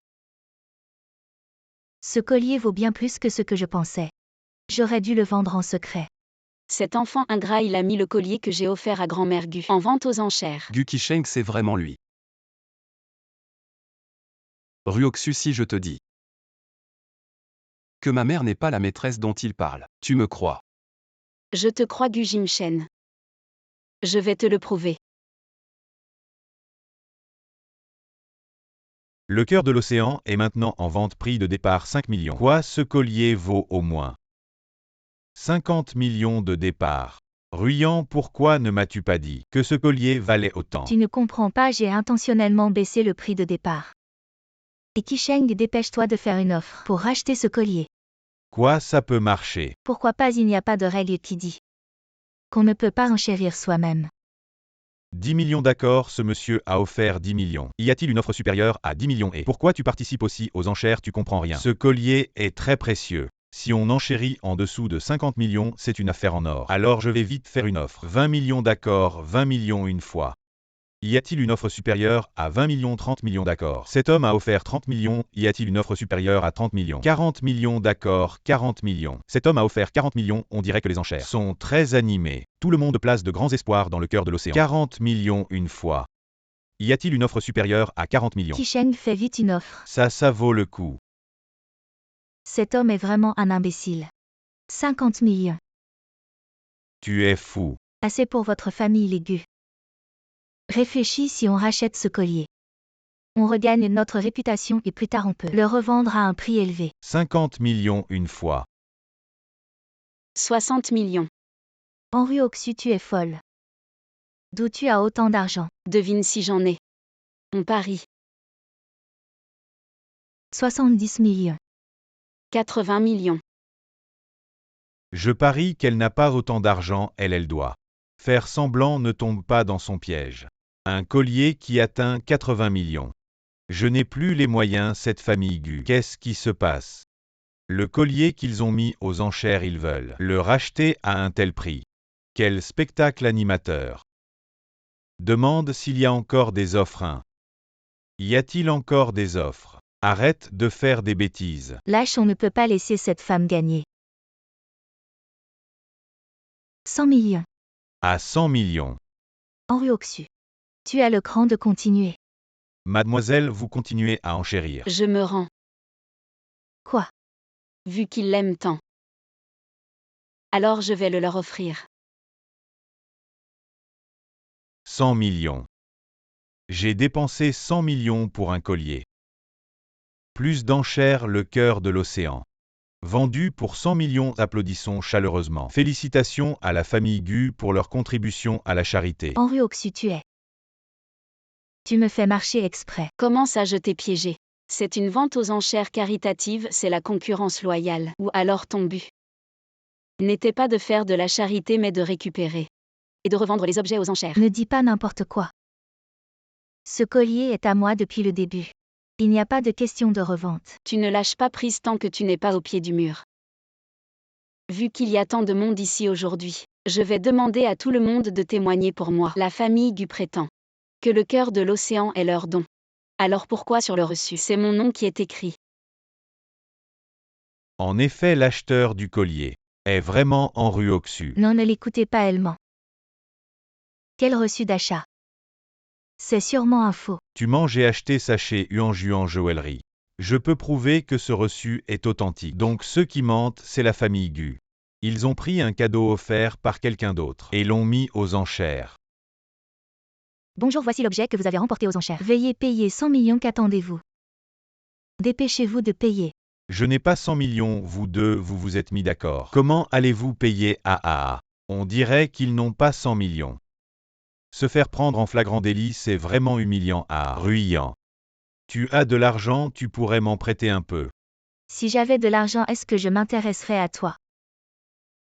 Ce collier vaut bien plus que ce que je pensais. J'aurais dû le vendre en secret. Cet enfant ingrat, il a mis le collier que j'ai offert à grand-mère Gu en vente aux enchères. Gu Qisheng, c'est vraiment lui. Ruoxu, si je te dis que ma mère n'est pas la maîtresse dont il parle, tu me crois? Je te crois, Gu Jingshen. Je vais te le prouver. Le cœur de l'océan est maintenant en vente, prix de départ 5 millions. Quoi, ce collier vaut au moins 50 millions de départ. Ruyant, pourquoi ne m'as-tu pas dit que ce collier valait autant? Tu ne comprends pas, j'ai intentionnellement baissé le prix de départ. Et Qisheng, dépêche-toi de faire une offre pour racheter ce collier. Quoi, ça peut marcher? Pourquoi pas? Il n'y a pas de règle qui dit qu'on ne peut pas enchérir soi-même. 10 millions d'accord, ce monsieur a offert 10 millions. Y a-t-il une offre supérieure à 10 millions et pourquoi tu participes aussi aux enchères, tu comprends rien. Ce collier est très précieux. Si on enchérit en dessous de 50 millions, c'est une affaire en or. Alors je vais vite faire une offre. 20 millions d'accord, 20 millions une fois. Y a-t-il une offre supérieure à 20 millions, 30 millions d'accord? Cet homme a offert 30 millions, y a-t-il une offre supérieure à 30 millions? 40 millions d'accord, 40 millions. Cet homme a offert 40 millions, on dirait que les enchères sont très animées. Tout le monde place de grands espoirs dans le cœur de l'océan. 40 millions une fois. Y a-t-il une offre supérieure à 40 millions? Qisheng fait vite une offre. Ça vaut le coup. Cet homme est vraiment un imbécile. 50 millions. Tu es fou. Assez pour votre famille, les Gu. Réfléchis si on rachète ce collier. On regagne notre réputation et plus tard on peut le revendre à un prix élevé. 50 millions une fois. 60 millions. En rue Oxu, tu es folle. D'où tu as autant d'argent? Devine si j'en ai. On parie. 70 millions. 80 millions. Je parie qu'elle n'a pas autant d'argent, elle doit. Faire semblant ne tombe pas dans son piège. Un collier qui atteint 80 millions. Je n'ai plus les moyens, cette famille Gu. Qu'est-ce qui se passe? Le collier qu'ils ont mis aux enchères, ils veulent le racheter à un tel prix. Quel spectacle animateur! Demande s'il y a encore des offres. Y a-t-il encore des offres? Arrête de faire des bêtises. Lâche, on ne peut pas laisser cette femme gagner. 100 millions. À 100 millions. En rue Oxu. Tu as le cran de continuer. Mademoiselle, vous continuez à enchérir. Je me rends. Quoi? Vu qu'ils l'aiment tant. Alors je vais le leur offrir. 100 millions. J'ai dépensé 100 millions pour un collier. Plus d'enchères, le cœur de l'océan. Vendu pour 100 millions, applaudissons chaleureusement. Félicitations à la famille Gu pour leur contribution à la charité. En rue Oxu, tu es. Tu me fais marcher exprès. Comment ça je t'ai piégé? C'est une vente aux enchères caritatives, c'est la concurrence loyale. Ou alors ton but n'était pas de faire de la charité mais de récupérer. Et de revendre les objets aux enchères. Ne dis pas n'importe quoi. Ce collier est à moi depuis le début. Il n'y a pas de question de revente. Tu ne lâches pas prise tant que tu n'es pas au pied du mur. Vu qu'il y a tant de monde ici aujourd'hui, je vais demander à tout le monde de témoigner pour moi. La famille Gu prétend que le cœur de l'océan est leur don. Alors pourquoi sur le reçu, c'est mon nom qui est écrit? En effet, l'acheteur du collier est vraiment en rue Oxu. Non, ne l'écoutez pas, elle ment. Quel reçu d'achat? C'est sûrement un faux. Tu mens, j'ai acheté ça chez Yuan Joaillerie. Je peux prouver que ce reçu est authentique. Donc ceux qui mentent, c'est la famille Gu. Ils ont pris un cadeau offert par quelqu'un d'autre et l'ont mis aux enchères. Bonjour, voici l'objet que vous avez remporté aux enchères. Veuillez payer 100 millions, qu'attendez-vous? Dépêchez-vous de payer. Je n'ai pas 100 millions, vous deux, vous vous êtes mis d'accord. Comment allez-vous payer? On dirait qu'ils n'ont pas 100 millions. Se faire prendre en flagrant délit, c'est vraiment humiliant. Ruyant. Tu as de l'argent, tu pourrais m'en prêter un peu. Si j'avais de l'argent, est-ce que je m'intéresserais à toi?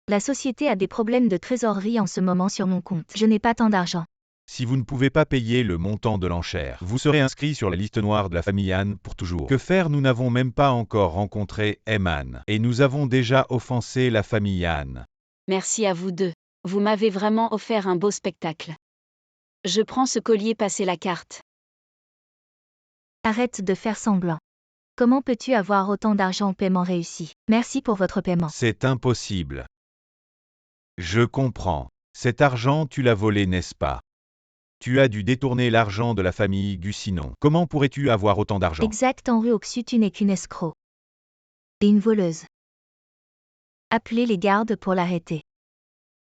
La société a des problèmes de trésorerie en ce moment sur mon compte. Je n'ai pas tant d'argent. Si vous ne pouvez pas payer le montant de l'enchère, vous serez inscrit sur la liste noire de la famille Han pour toujours. Que faire? Nous n'avons même pas encore rencontré Eman. Et nous avons déjà offensé la famille Han. Merci à vous deux. Vous m'avez vraiment offert un beau spectacle. Je prends ce collier, passez la carte. Arrête de faire semblant. Comment peux-tu avoir autant d'argent au paiement réussi? Merci pour votre paiement. C'est impossible. Je comprends. Cet argent, tu l'as volé, n'est-ce pas? Tu as dû détourner l'argent de la famille Gu, sinon. Comment pourrais-tu avoir autant d'argent? Exact, en rue Oxu, tu n'es qu'une escroc. Et une voleuse. Appelez les gardes pour l'arrêter.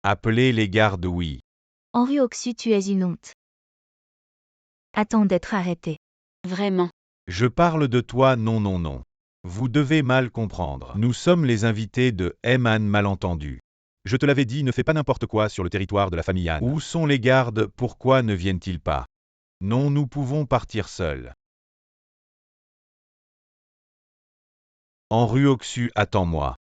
Appelez les gardes, oui. En rue Oxu, tu es une honte. Attends d'être arrêté. Vraiment. Je parle de toi, non. Vous devez mal comprendre. Nous sommes les invités de Eman, malentendu. Je te l'avais dit, ne fais pas n'importe quoi sur le territoire de la famille Han. Où sont les gardes? Pourquoi ne viennent-ils pas? Non, nous pouvons partir seuls. En rue Oxu, attends-moi.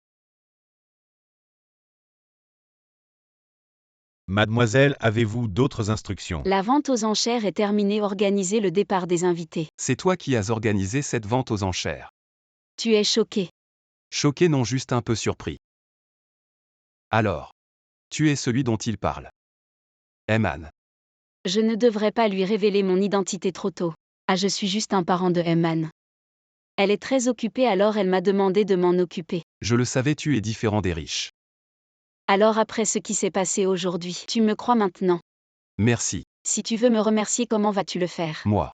Mademoiselle, avez-vous d'autres instructions? La vente aux enchères est terminée. Organisez le départ des invités. C'est toi qui as organisé cette vente aux enchères. Tu es choqué. Choqué, non, juste un peu surpris. Alors. Tu es celui dont il parle. Eman. Je ne devrais pas lui révéler mon identité trop tôt. Ah, je suis juste un parent de Eman. Elle est très occupée, alors elle m'a demandé de m'en occuper. Je le savais, tu es différent des riches. Alors après ce qui s'est passé aujourd'hui, tu me crois maintenant? Merci. Si tu veux me remercier, comment vas-tu le faire? Moi.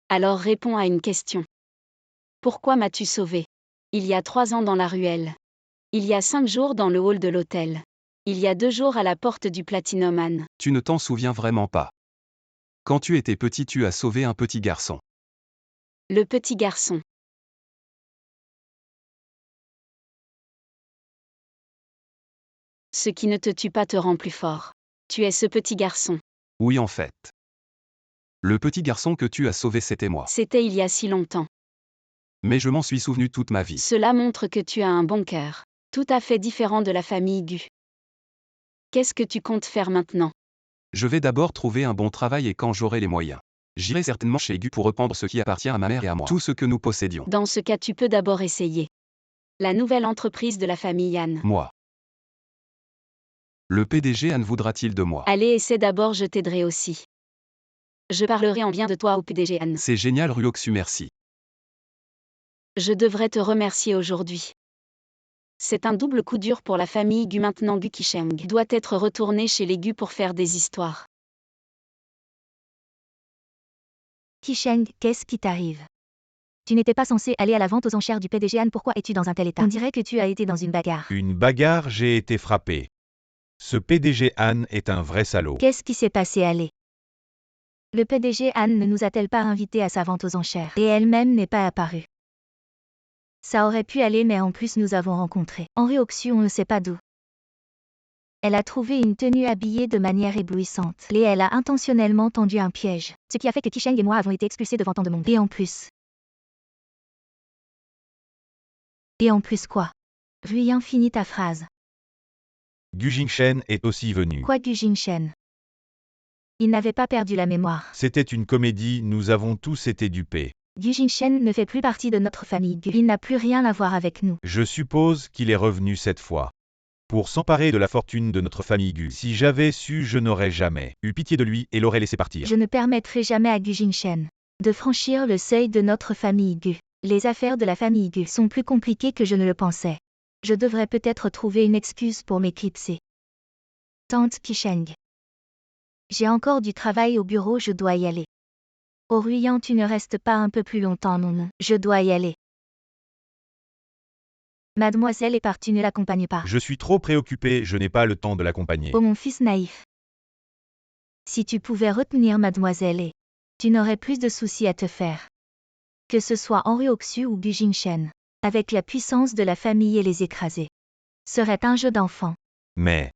Alors réponds à une question. Pourquoi m'as-tu sauvé? Il y a 3 ans dans la ruelle. Il y a 5 jours dans le hall de l'hôtel. Il y a 2 jours à la porte du Platinum Inn. Tu ne t'en souviens vraiment pas. Quand tu étais petit, tu as sauvé un petit garçon. Le petit garçon. Ce qui ne te tue pas te rend plus fort. Tu es ce petit garçon. Oui, en fait. Le petit garçon que tu as sauvé, c'était moi. C'était il y a si longtemps. Mais je m'en suis souvenu toute ma vie. Cela montre que tu as un bon cœur. Tout à fait différent de la famille Gu. Qu'est-ce que tu comptes faire maintenant? Je vais d'abord trouver un bon travail et quand j'aurai les moyens. J'irai certainement chez Gu pour reprendre ce qui appartient à ma mère et à moi. Tout ce que nous possédions. Dans ce cas, tu peux d'abord essayer. La nouvelle entreprise de la famille Yann. Moi. Le PDG Anne voudra-t-il de moi? Allez, essaie d'abord, je t'aiderai aussi. Je parlerai en bien de toi au PDG Anne. C'est génial, Ruoxu, merci. Je devrais te remercier aujourd'hui. C'est un double coup dur pour la famille Gu. Maintenant Gu Kisheng doit être retourné chez les Gu pour faire des histoires. Kisheng, qu'est-ce qui t'arrive? Tu n'étais pas censé aller à la vente aux enchères du PDG Anne, pourquoi es-tu dans un tel état? On dirait que tu as été dans une bagarre. Une bagarre, j'ai été frappé. Ce PDG Anne est un vrai salaud. Qu'est-ce qui s'est passé, allez? Le PDG Anne ne nous a-t-elle pas invités à sa vente aux enchères? Et elle-même n'est pas apparue. Ça aurait pu aller, mais en plus nous avons rencontré Henri Oxu, on ne sait pas d'où. Elle a trouvé une tenue habillée de manière éblouissante. Et elle a intentionnellement tendu un piège. Ce qui a fait que Kisheng et moi avons été expulsés devant tant de monde. Et en plus quoi? Ruyan, finis ta phrase. Gu Jingshen est aussi venu. Quoi, Gu Jingshen? Il n'avait pas perdu la mémoire. C'était une comédie, nous avons tous été dupés. Gu Jingshen ne fait plus partie de notre famille Gu. Il n'a plus rien à voir avec nous. Je suppose qu'il est revenu cette fois. Pour s'emparer de la fortune de notre famille Gu. Si j'avais su, je n'aurais jamais eu pitié de lui et l'aurais laissé partir. Je ne permettrai jamais à Gu Jingshen de franchir le seuil de notre famille Gu. Les affaires de la famille Gu sont plus compliquées que je ne le pensais. Je devrais peut-être trouver une excuse pour m'éclipser. Tante Kisheng. J'ai encore du travail au bureau, je dois y aller. Oh Ruyan, tu ne restes pas un peu plus longtemps, non, je dois y aller. Mademoiselle est partie, ne l'accompagne pas. Je suis trop préoccupé, je n'ai pas le temps de l'accompagner. Oh mon fils naïf. Si tu pouvais retenir mademoiselle et tu n'aurais plus de soucis à te faire. Que ce soit Henri Oxu ou Gu Jingshen, avec la puissance de la famille et les écraser. Serait un jeu d'enfant. Mais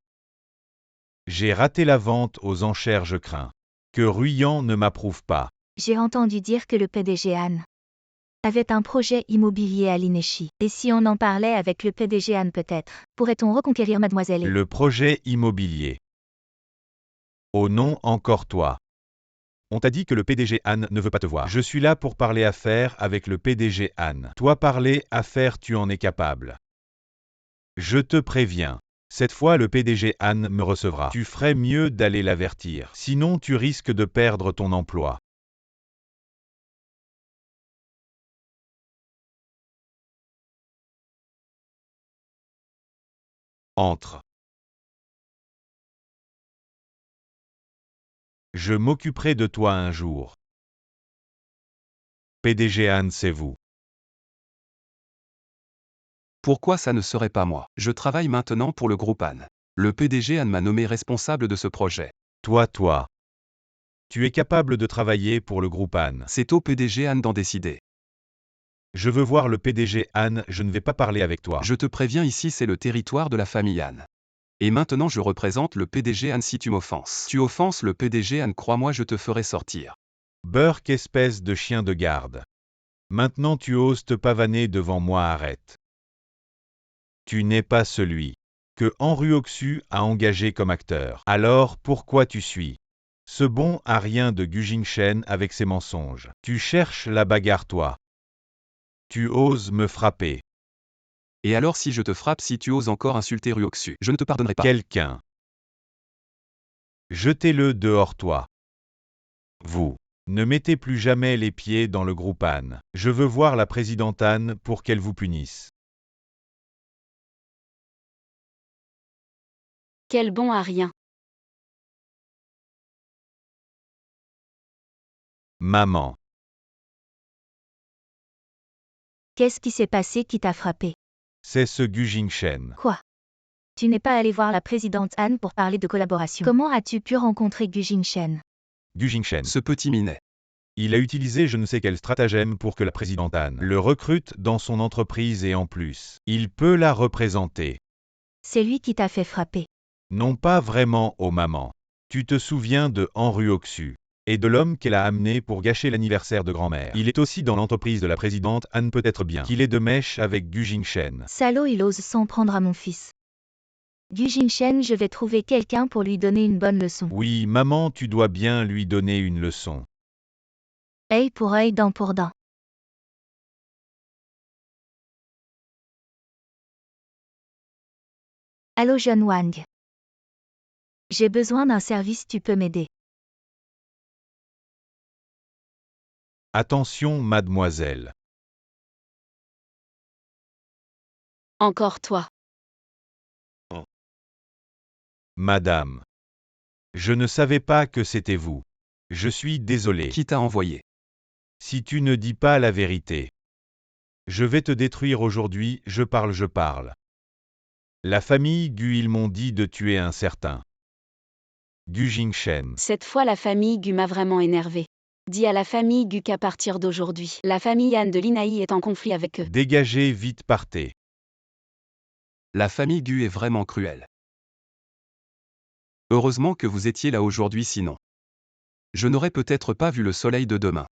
j'ai raté la vente aux enchères, je crains que Ruyan ne m'approuve pas. J'ai entendu dire que le PDG Anne avait un projet immobilier à l'Ineshi. Et si on en parlait avec le PDG Anne peut-être, pourrait-on reconquérir mademoiselle et... Le projet immobilier. Oh non, encore toi. On t'a dit que le PDG Anne ne veut pas te voir. Je suis là pour parler affaires avec le PDG Anne. Toi parler affaires, tu en es capable. Je te préviens. Cette fois le PDG Anne me recevra. Tu ferais mieux d'aller l'avertir. Sinon tu risques de perdre ton emploi. Entre. Je m'occuperai de toi un jour. PDG Anne, c'est vous. Pourquoi ça ne serait pas moi? Je travaille maintenant pour le groupe Anne. Le PDG Anne m'a nommé responsable de ce projet. Toi. Tu es capable de travailler pour le groupe Anne. C'est au PDG Anne d'en décider. Je veux voir le PDG Anne, je ne vais pas parler avec toi. Je te préviens, ici c'est le territoire de la famille Anne. Et maintenant je représente le PDG Anne. Si tu m'offenses. Tu offenses le PDG Anne, crois-moi, je te ferai sortir. Burke, espèce de chien de garde. Maintenant tu oses te pavaner devant moi, arrête. Tu n'es pas celui que Anruoxu a engagé comme acteur. Alors pourquoi tu suis ce bon à rien de Gu Jingshen avec ses mensonges? Tu cherches la bagarre toi. Tu oses me frapper. Et alors si je te frappe, si tu oses encore insulter Ruoxu, je ne te pardonnerai pas. Quelqu'un. Jetez-le dehors toi. Vous. Ne mettez plus jamais les pieds dans le groupe Han. Je veux voir la présidente Han pour qu'elle vous punisse. Quel bon à rien. Maman. Qu'est-ce qui s'est passé qui t'a frappé? C'est ce Gu Jingshen. Quoi? Tu n'es pas allé voir la présidente Anne pour parler de collaboration. Comment as-tu pu rencontrer Gu Jingshen? Gu Jingshen. Ce petit minet. Il a utilisé je ne sais quel stratagème pour que la présidente Anne le recrute dans son entreprise et en plus, il peut la représenter. C'est lui qui t'a fait frapper. Non pas vraiment, oh maman. Tu te souviens de Anruoxu et de l'homme qu'elle a amené pour gâcher l'anniversaire de grand-mère. Il est aussi dans l'entreprise de la présidente Anne, peut-être bien qu'il est de mèche avec Gu Jingshen. Salaud, il ose s'en prendre à mon fils. Gu Jingshen, je vais trouver quelqu'un pour lui donner une bonne leçon. Oui, maman, tu dois bien lui donner une leçon. Œil pour œil, dent pour dent. Allô jeune Wang. J'ai besoin d'un service, tu peux m'aider. Attention, mademoiselle. Encore toi. Madame. Je ne savais pas que c'était vous. Je suis désolé. Qui t'a envoyé? Si tu ne dis pas la vérité, je vais te détruire aujourd'hui, je parle. La famille Gu, ils m'ont dit de tuer un certain Gu Jingshen. Cette fois la famille Gu m'a vraiment énervé. Dis à la famille Gu qu'à partir d'aujourd'hui, la famille Han de l'Inaï est en conflit avec eux. Dégagez vite, partez. La famille Gu est vraiment cruelle. Heureusement que vous étiez là aujourd'hui, sinon je n'aurais peut-être pas vu le soleil de demain.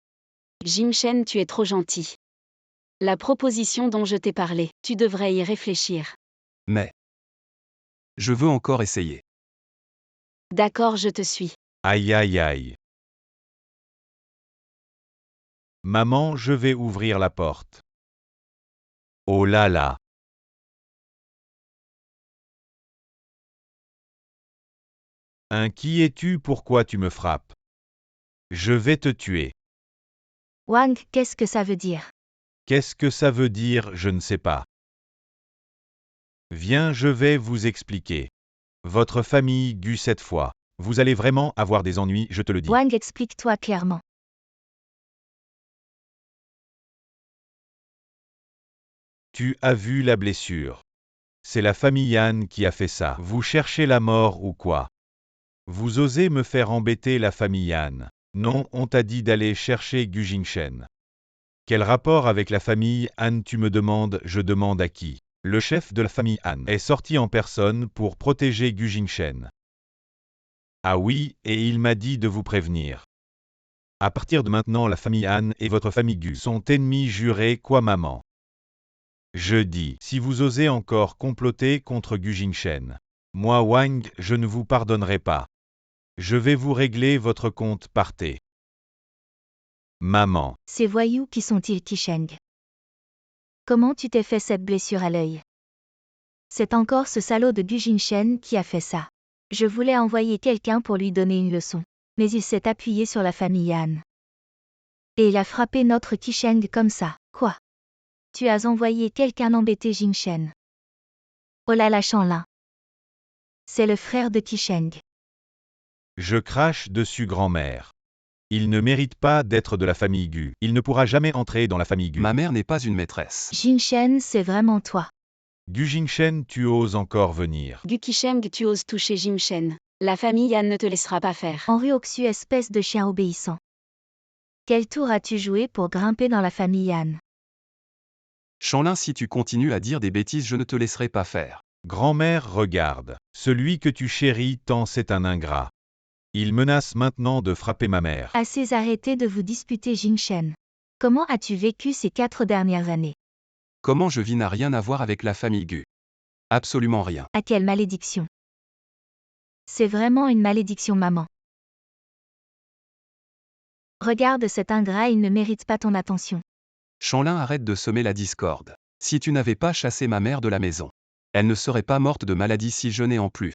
Jingshen, tu es trop gentil. La proposition dont je t'ai parlé, tu devrais y réfléchir. Mais je veux encore essayer. D'accord, je te suis. Aïe aïe aïe. Maman, je vais ouvrir la porte. Oh là là. Qui es-tu? Pourquoi tu me frappes? Je vais te tuer. Wang, qu'est-ce que ça veut dire? Qu'est-ce que ça veut dire? Je ne sais pas. Viens, je vais vous expliquer. Votre famille Gu cette fois. Vous allez vraiment avoir des ennuis, je te le dis. Wang, explique-toi clairement. Tu as vu la blessure. C'est la famille Yan qui a fait ça. Vous cherchez la mort ou quoi? Vous osez me faire embêter la famille Yan? Non, on t'a dit d'aller chercher Gu Jingshen. Quel rapport avec la famille Han tu me demandes? Je demande à qui? Le chef de la famille Han est sorti en personne pour protéger Gu Jingshen. Ah oui, et il m'a dit de vous prévenir. À partir de maintenant, la famille Han et votre famille Gu sont ennemis jurés, quoi maman? Je dis, si vous osez encore comploter contre Gu Jingshen, moi Wang, je ne vous pardonnerai pas. Je vais vous régler votre compte, partez. Maman. Ces voyous qui sont-ils, Qisheng? Comment tu t'es fait cette blessure à l'œil? C'est encore ce salaud de Gu Jingshen qui a fait ça. Je voulais envoyer quelqu'un pour lui donner une leçon. Mais il s'est appuyé sur la famille Yan. Et il a frappé notre Qisheng comme ça. Quoi? Tu as envoyé quelqu'un embêter Jingshen. Oh là là, Shanlin. C'est le frère de Qisheng. Je crache dessus grand-mère. Il ne mérite pas d'être de la famille Gu. Il ne pourra jamais entrer dans la famille Gu. Ma mère n'est pas une maîtresse. Jingshen, c'est vraiment toi. Gu Jingshen, tu oses encore venir. Gu Qisheng, tu oses toucher Jingshen. La famille Han ne te laissera pas faire. Anruoxu, espèce de chien obéissant. Quel tour as-tu joué pour grimper dans la famille Yan? Shanlin, si tu continues à dire des bêtises, je ne te laisserai pas faire. Grand-mère, regarde. Celui que tu chéris tant, c'est un ingrat. Il menace maintenant de frapper ma mère. Assez, arrêtez de vous disputer, Jingshen. Comment as-tu vécu ces 4 dernières années? Comment je vis n'a rien à voir avec la famille Gu. Absolument rien. Ah, quelle malédiction. C'est vraiment une malédiction, maman. Regarde cet ingrat, il ne mérite pas ton attention. Chanlin, arrête de semer la discorde. Si tu n'avais pas chassé ma mère de la maison, elle ne serait pas morte de maladie si jeune et en plus.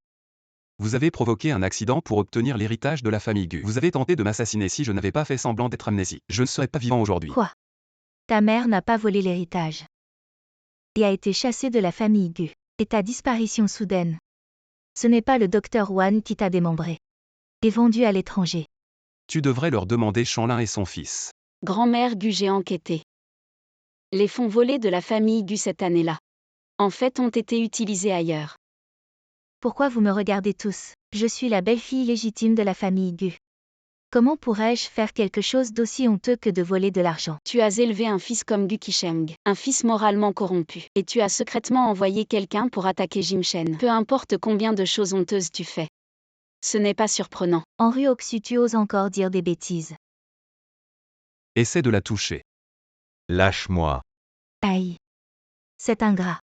Vous avez provoqué un accident pour obtenir l'héritage de la famille Gu. Vous avez tenté de m'assassiner si je n'avais pas fait semblant d'être amnésique. Je ne serais pas vivant aujourd'hui. Quoi? Ta mère n'a pas volé l'héritage. Et a été chassée de la famille Gu. Et ta disparition soudaine. Ce n'est pas le docteur Wan qui t'a démembré. Et vendu à l'étranger. Tu devrais leur demander Chanlin et son fils. Grand-mère Gu, j'ai enquêté. Les fonds volés de la famille Gu cette année-là, en fait, ont été utilisés ailleurs. Pourquoi vous me regardez tous? Je suis la belle-fille légitime de la famille Gu. Comment pourrais-je faire quelque chose d'aussi honteux que de voler de l'argent? Tu as élevé un fils comme Gu Qisheng, un fils moralement corrompu, et tu as secrètement envoyé quelqu'un pour attaquer Jim Shen. Peu importe combien de choses honteuses tu fais. Ce n'est pas surprenant. En Ruoxu, tu oses encore dire des bêtises. Essaie de la toucher. Lâche-moi. Aïe. C'est ingrat.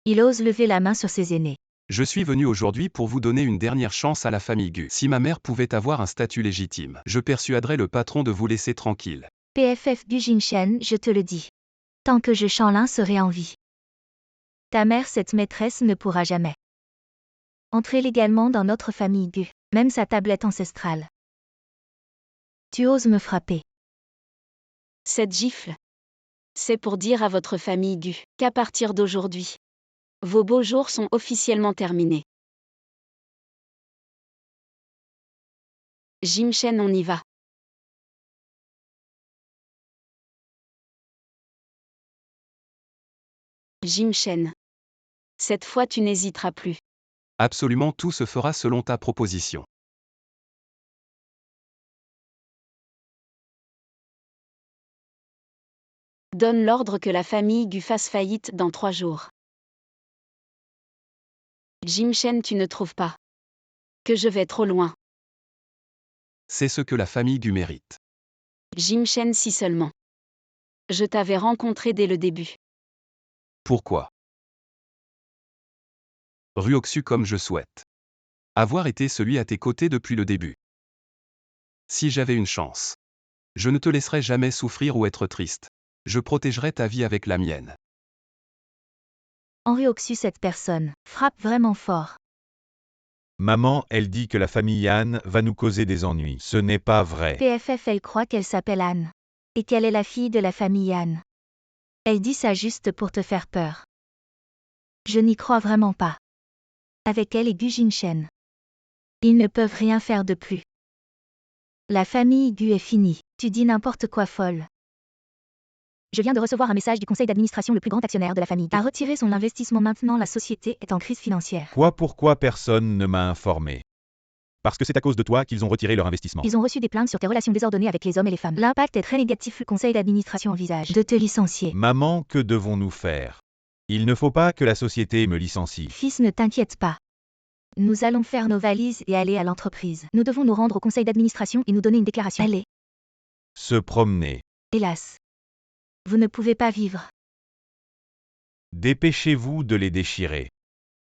Il ose lever la main sur ses aînés. Je suis venu aujourd'hui pour vous donner une dernière chance à la famille Gu. Si ma mère pouvait avoir un statut légitime, je persuaderais le patron de vous laisser tranquille. PFF Gu Jinshen, je te le dis. Tant que je Chanlin serai en vie. Ta mère, cette maîtresse, ne pourra jamais entrer légalement dans notre famille Gu, même sa tablette ancestrale. Tu oses me frapper. Cette gifle, c'est pour dire à votre famille Gu qu'à partir d'aujourd'hui, vos beaux jours sont officiellement terminés. Jim Shen, on y va. Jim Shen. Cette fois, tu n'hésiteras plus. Absolument tout se fera selon ta proposition. Donne l'ordre que la famille Gu fasse faillite dans 3 jours. Jim Shen, tu ne trouves pas que je vais trop loin? C'est ce que la famille Gu mérite. Jim Shen, si seulement. Je t'avais rencontré dès le début. Pourquoi? Ruoxu comme je souhaite. Avoir été celui à tes côtés depuis le début. Si j'avais une chance. Je ne te laisserai jamais souffrir ou être triste. Je protégerai ta vie avec la mienne. En Ruoxu, cette personne frappe vraiment fort. Maman, elle dit que la famille Yan va nous causer des ennuis. Ce n'est pas vrai. PFF, elle croit qu'elle s'appelle Anne. Et qu'elle est la fille de la famille Anne. Elle dit ça juste pour te faire peur. Je n'y crois vraiment pas. Avec elle et Gu Jinshen. Ils ne peuvent rien faire de plus. La famille Gu est finie. Tu dis n'importe quoi, folle. Je viens de recevoir un message du conseil d'administration, le plus grand actionnaire de la famille Gu a retiré son investissement. Maintenant la société est en crise financière. Pourquoi personne ne m'a informé? Parce que c'est à cause de toi qu'ils ont retiré leur investissement. Ils ont reçu des plaintes sur tes relations désordonnées avec les hommes et les femmes. L'impact est très négatif. Le conseil d'administration envisage de te licencier. Maman, que devons-nous faire? Il ne faut pas que la société me licencie. Fils, ne t'inquiète pas. Nous allons faire nos valises et aller à l'entreprise. Nous devons nous rendre au conseil d'administration et nous donner une déclaration. Allez. Se promener. Hélas. Vous ne pouvez pas vivre. Dépêchez-vous de les déchirer.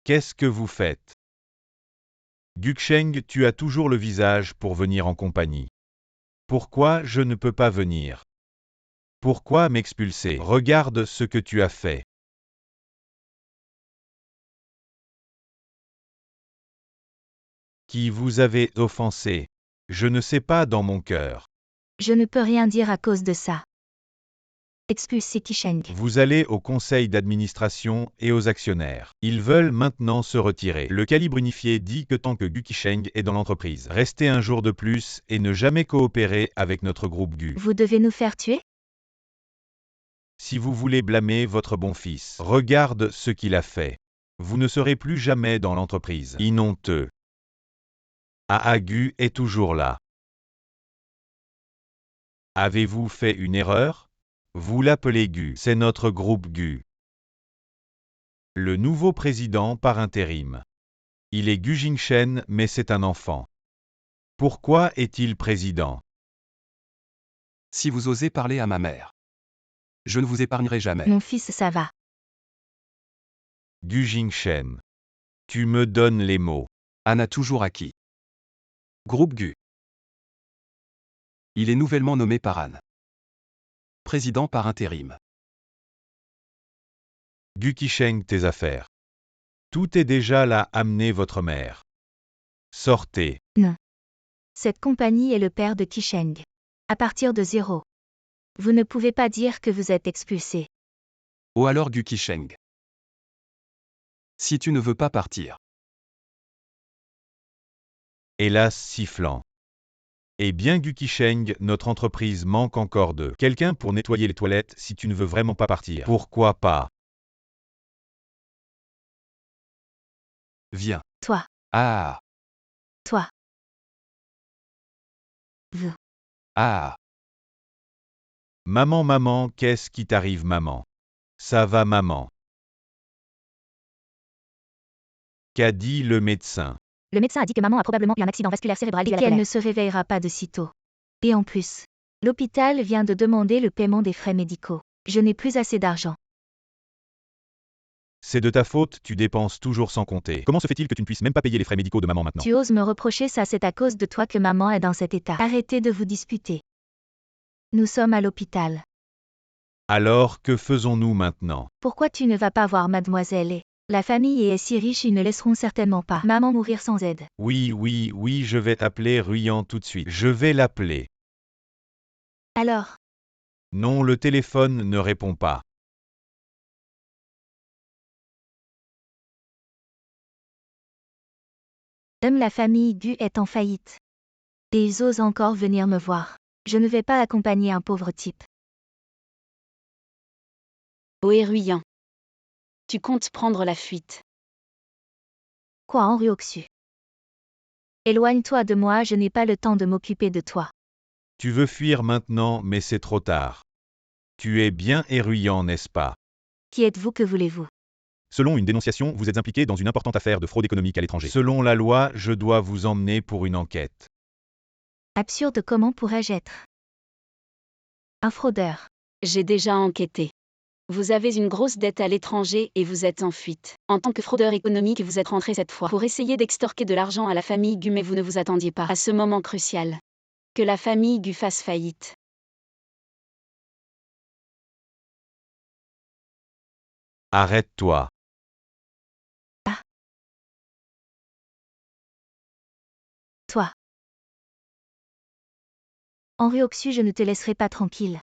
Qu'est-ce que vous faites? Gu Qisheng, tu as toujours le visage pour venir en compagnie. Pourquoi je ne peux pas venir? Pourquoi m'expulser? Regarde ce que tu as fait. Qui vous avez offensé? Je ne sais pas dans mon cœur. Je ne peux rien dire à cause de ça. Expulsez Qisheng. Vous allez au conseil d'administration et aux actionnaires. Ils veulent maintenant se retirer. Le calibre unifié dit que tant que Gu Qisheng est dans l'entreprise, restez un jour de plus et ne jamais coopérer avec notre groupe Gu. Vous devez nous faire tuer? Si vous voulez blâmer votre bon fils, regarde ce qu'il a fait. Vous ne serez plus jamais dans l'entreprise. Inhonteux. Gu est toujours là. Avez-vous fait une erreur? Vous l'appelez Gu, c'est notre groupe Gu. Le nouveau président par intérim. Il est Gu Jinshen, mais c'est un enfant. Pourquoi est-il président? Si vous osez parler à ma mère, je ne vous épargnerai jamais. Mon fils, ça va. Gu Jingshen. Tu me donnes les mots. Han a toujours acquis. Groupe Gu. Il est nouvellement nommé par Han. Président par intérim. Gu Qisheng, tes affaires. Tout est déjà là, amenez votre mère. Sortez. Non. Cette compagnie est le père de Qisheng. À partir de 0. Vous ne pouvez pas dire que vous êtes expulsé. Oh alors Gu Qisheng. Si tu ne veux pas partir. Hélas sifflant. Eh bien Gu Qisheng, notre entreprise manque encore de quelqu'un pour nettoyer les toilettes si tu ne veux vraiment pas partir. Pourquoi pas? Viens. Toi. Ah. Toi. Vous. Ah. Maman, maman, qu'est-ce qui t'arrive maman? Ça va maman? Qu'a dit le médecin? Le médecin a dit que maman a probablement eu un accident vasculaire cérébral et qu'elle ne se réveillera pas de sitôt. Et en plus, l'hôpital vient de demander le paiement des frais médicaux. Je n'ai plus assez d'argent. C'est de ta faute, tu dépenses toujours sans compter. Comment se fait-il que tu ne puisses même pas payer les frais médicaux de maman maintenant? Tu oses me reprocher ça, c'est à cause de toi que maman est dans cet état. Arrêtez de vous disputer. Nous sommes à l'hôpital. Alors, que faisons-nous maintenant? Pourquoi tu ne vas pas voir mademoiselle et la famille est si riche, ils ne laisseront certainement pas maman mourir sans aide. Oui, oui, oui, je vais appeler Ruyan tout de suite. Je vais l'appeler. Alors, Non, le téléphone ne répond pas. la famille Gu est en faillite. Et ils osent encore venir me voir. Je ne vais pas accompagner un pauvre type. Ohé Ruyan. Tu comptes prendre la fuite. Quoi en Ryoksu? Éloigne-toi de moi, je n'ai pas le temps de m'occuper de toi. Tu veux fuir maintenant, mais c'est trop tard. Tu es bien Ruyan, n'est-ce pas? Qui êtes-vous, que voulez-vous? Selon une dénonciation, vous êtes impliqué dans une importante affaire de fraude économique à l'étranger. Selon la loi, je dois vous emmener pour une enquête. Absurde, comment pourrais-je être un fraudeur? J'ai déjà enquêté. Vous avez une grosse dette à l'étranger et vous êtes en fuite. En tant que fraudeur économique, vous êtes rentré cette fois pour essayer d'extorquer de l'argent à la famille Gu, mais vous ne vous attendiez pas à ce moment crucial. Que la famille Gu fasse faillite. Arrête-toi. Toi. En Ryoksu, je ne te laisserai pas tranquille.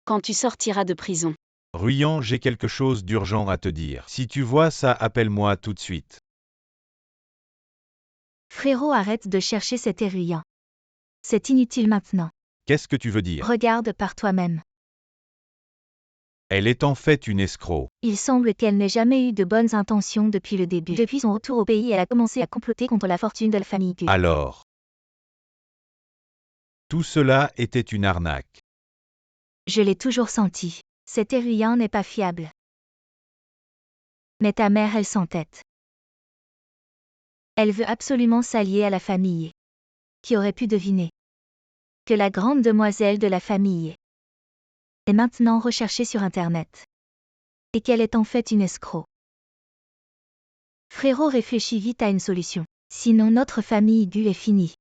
Quand tu sortiras de prison. Ruyan, j'ai quelque chose d'urgent à te dire. Si tu vois ça, appelle-moi tout de suite. Frérot, arrête de chercher cet éruyant. C'est inutile maintenant. Qu'est-ce que tu veux dire? Regarde par toi-même. Elle est en fait une escroc. Il semble qu'elle n'ait jamais eu de bonnes intentions depuis le début. Depuis son retour au pays, elle a commencé à comploter contre la fortune de la famille Gu. Alors. Tout cela était une arnaque. Je l'ai toujours senti. Cet éruyant n'est pas fiable. Mais ta mère, elle s'entête. Elle veut absolument s'allier à la famille. Qui aurait pu deviner que la grande demoiselle de la famille est maintenant recherchée sur Internet. Et qu'elle est en fait une escroc. Frérot, réfléchis vite à une solution. Sinon notre famille Gu est finie.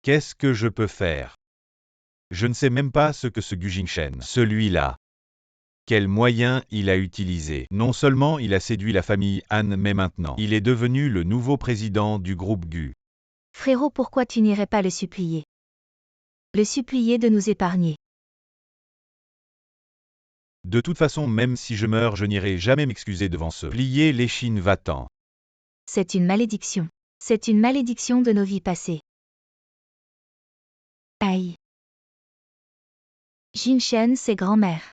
Qu'est-ce que je peux faire? Je ne sais même pas ce que ce Gu Jingshen, celui-là. Quel moyen il a utilisé? Non seulement il a séduit la famille Han, mais maintenant, il est devenu le nouveau président du groupe Gu. Frérot, pourquoi tu n'irais pas le supplier? Le supplier de nous épargner. De toute façon, même si je meurs, je n'irai jamais m'excuser devant ce plier l'échine va-t'en. C'est une malédiction. C'est une malédiction de nos vies passées. Aïe. Jinshen, c'est grand-mère.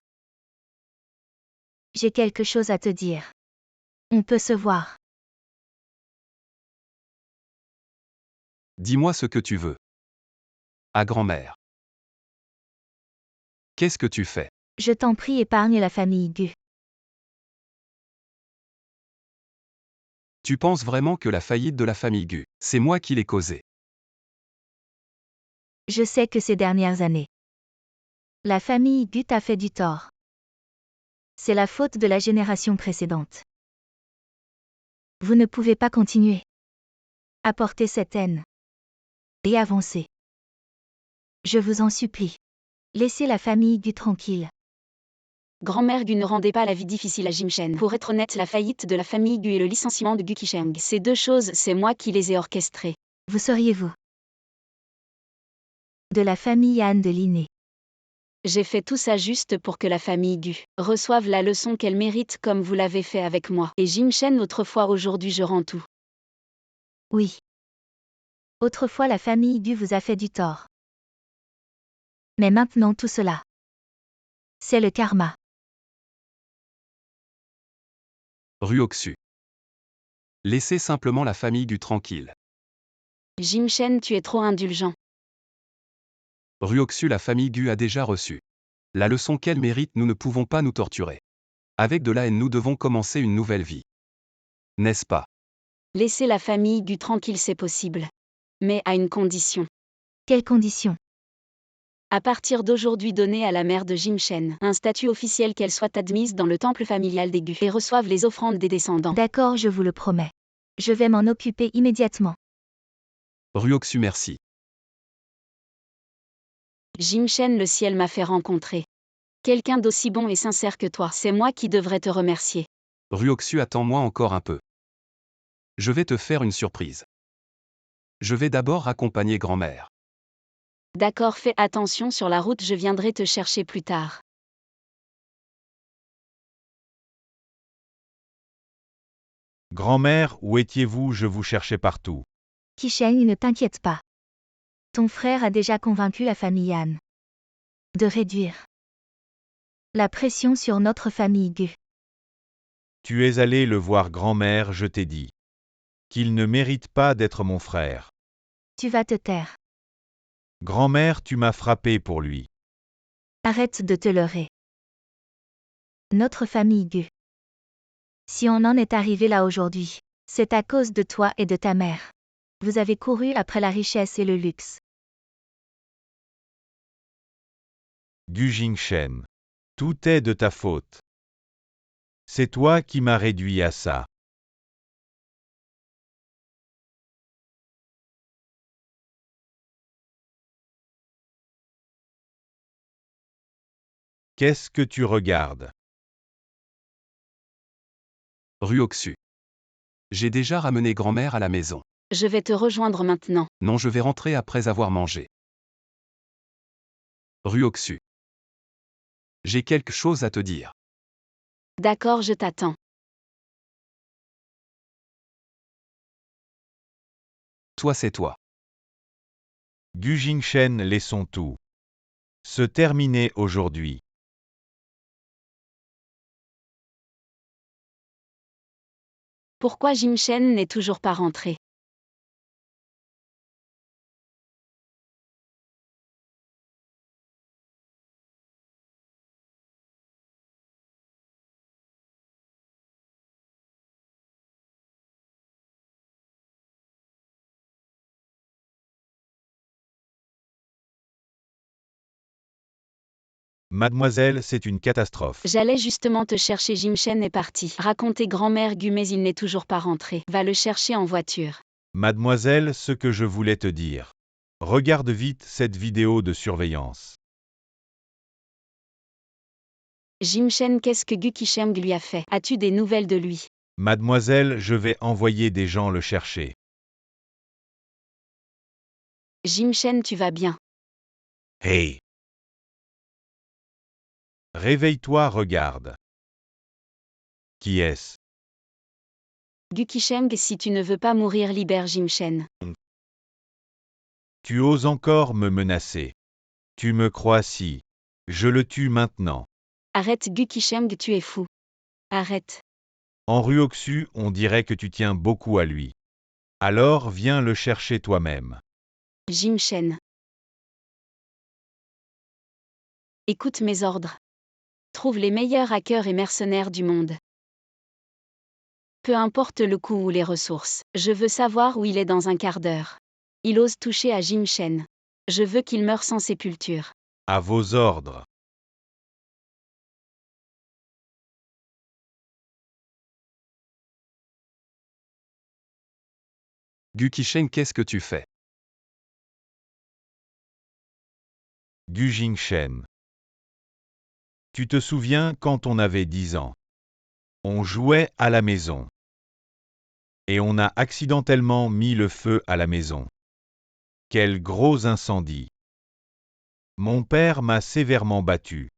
J'ai quelque chose à te dire. On peut se voir. Dis-moi ce que tu veux. À grand-mère. Qu'est-ce que tu fais? Je t'en prie, épargne la famille Gu. Tu penses vraiment que la faillite de la famille Gu, c'est moi qui l'ai causée? Je sais que ces dernières années, la famille Gu t'a fait du tort. C'est la faute de la génération précédente. Vous ne pouvez pas continuer. Apportez cette haine. Et avancez. Je vous en supplie. Laissez la famille Gu tranquille. Grand-mère Gu ne rendait pas la vie difficile à Jim Shen. Pour être honnête, la faillite de la famille Gu et le licenciement de Gu Qisheng, ces deux choses, c'est moi qui les ai orchestrées. Vous seriez-vous de la famille Han de Linné. J'ai fait tout ça juste pour que la famille Gu reçoive la leçon qu'elle mérite comme vous l'avez fait avec moi. Et Jim Shen autrefois, aujourd'hui je rends tout. Oui. Autrefois la famille Gu vous a fait du tort. Mais maintenant tout cela. C'est le karma. Ruoxu. Laissez simplement la famille Gu tranquille. Jim Shen, tu es trop indulgent. Ruoxu, la famille Gu a déjà reçu la leçon qu'elle mérite, nous ne pouvons pas nous torturer. Avec de la haine, nous devons commencer une nouvelle vie. N'est-ce pas? Laisser la famille Gu tranquille, c'est possible. Mais à une condition. Quelles conditions? À partir d'aujourd'hui, donner à la mère de Jim Shen un statut officiel, qu'elle soit admise dans le temple familial des Gu et reçoive les offrandes des descendants. D'accord, je vous le promets. Je vais m'en occuper immédiatement. Ruoxu, merci. Jim Shen, le ciel m'a fait rencontrer quelqu'un d'aussi bon et sincère que toi. C'est moi qui devrais te remercier. Ruoxu, attends-moi encore un peu. Je vais te faire une surprise. Je vais d'abord accompagner grand-mère. D'accord, fais attention sur la route, je viendrai te chercher plus tard. Grand-mère, où étiez-vous? Je vous cherchais partout. Qisheng, ne t'inquiète pas. Ton frère a déjà convaincu la famille Han de réduire la pression sur notre famille Gu. Tu es allé le voir, grand-mère, je t'ai dit qu'il ne mérite pas d'être mon frère. Tu vas te taire. Grand-mère, tu m'as frappé pour lui. Arrête de te leurrer. Notre famille Gu. Si on en est arrivé là aujourd'hui, c'est à cause de toi et de ta mère. Vous avez couru après la richesse et le luxe. Gu Jingshen. Tout est de ta faute. C'est toi qui m'as réduit à ça. Qu'est-ce que tu regardes? Ruoxu. J'ai déjà ramené grand-mère à la maison. Je vais te rejoindre maintenant. Non, je vais rentrer après avoir mangé. Ruoxu. J'ai quelque chose à te dire. D'accord, je t'attends. Toi, c'est toi. Gu Jingshen, laissons tout se terminer aujourd'hui. Pourquoi Jim Shen n'est toujours pas rentré? Mademoiselle, c'est une catastrophe. J'allais justement te chercher, Jim Shen est parti raconter grand-mère Gu, mais il n'est toujours pas rentré. Va le chercher en voiture. Mademoiselle, ce que je voulais te dire. Regarde vite cette vidéo de surveillance. Jim Shen, qu'est-ce que Gu Qisheng lui a fait? As-tu des nouvelles de lui? Mademoiselle, je vais envoyer des gens le chercher. Jim Shen, tu vas bien? Hey! Réveille-toi, regarde. Qui est-ce? Gu Qisheng, si tu ne veux pas mourir, libère Jim Shen. Tu oses encore me menacer. Tu me crois si je le tue maintenant. Arrête Gu Qisheng, tu es fou. Arrête. En Ruoxu, on dirait que tu tiens beaucoup à lui. Alors viens le chercher toi-même. Jim Shen. Écoute mes ordres. Trouve les meilleurs hackers et mercenaires du monde. Peu importe le coût ou les ressources, je veux savoir où il est dans un quart d'heure. Il ose toucher à Jim Shen. Je veux qu'il meure sans sépulture. À vos ordres. Gu Qisheng, qu'est-ce que tu fais? Gu Jingshen. Tu te souviens quand on avait 10 ans? On jouait à la maison. Et on a accidentellement mis le feu à la maison. Quel gros incendie! Mon père m'a sévèrement battu,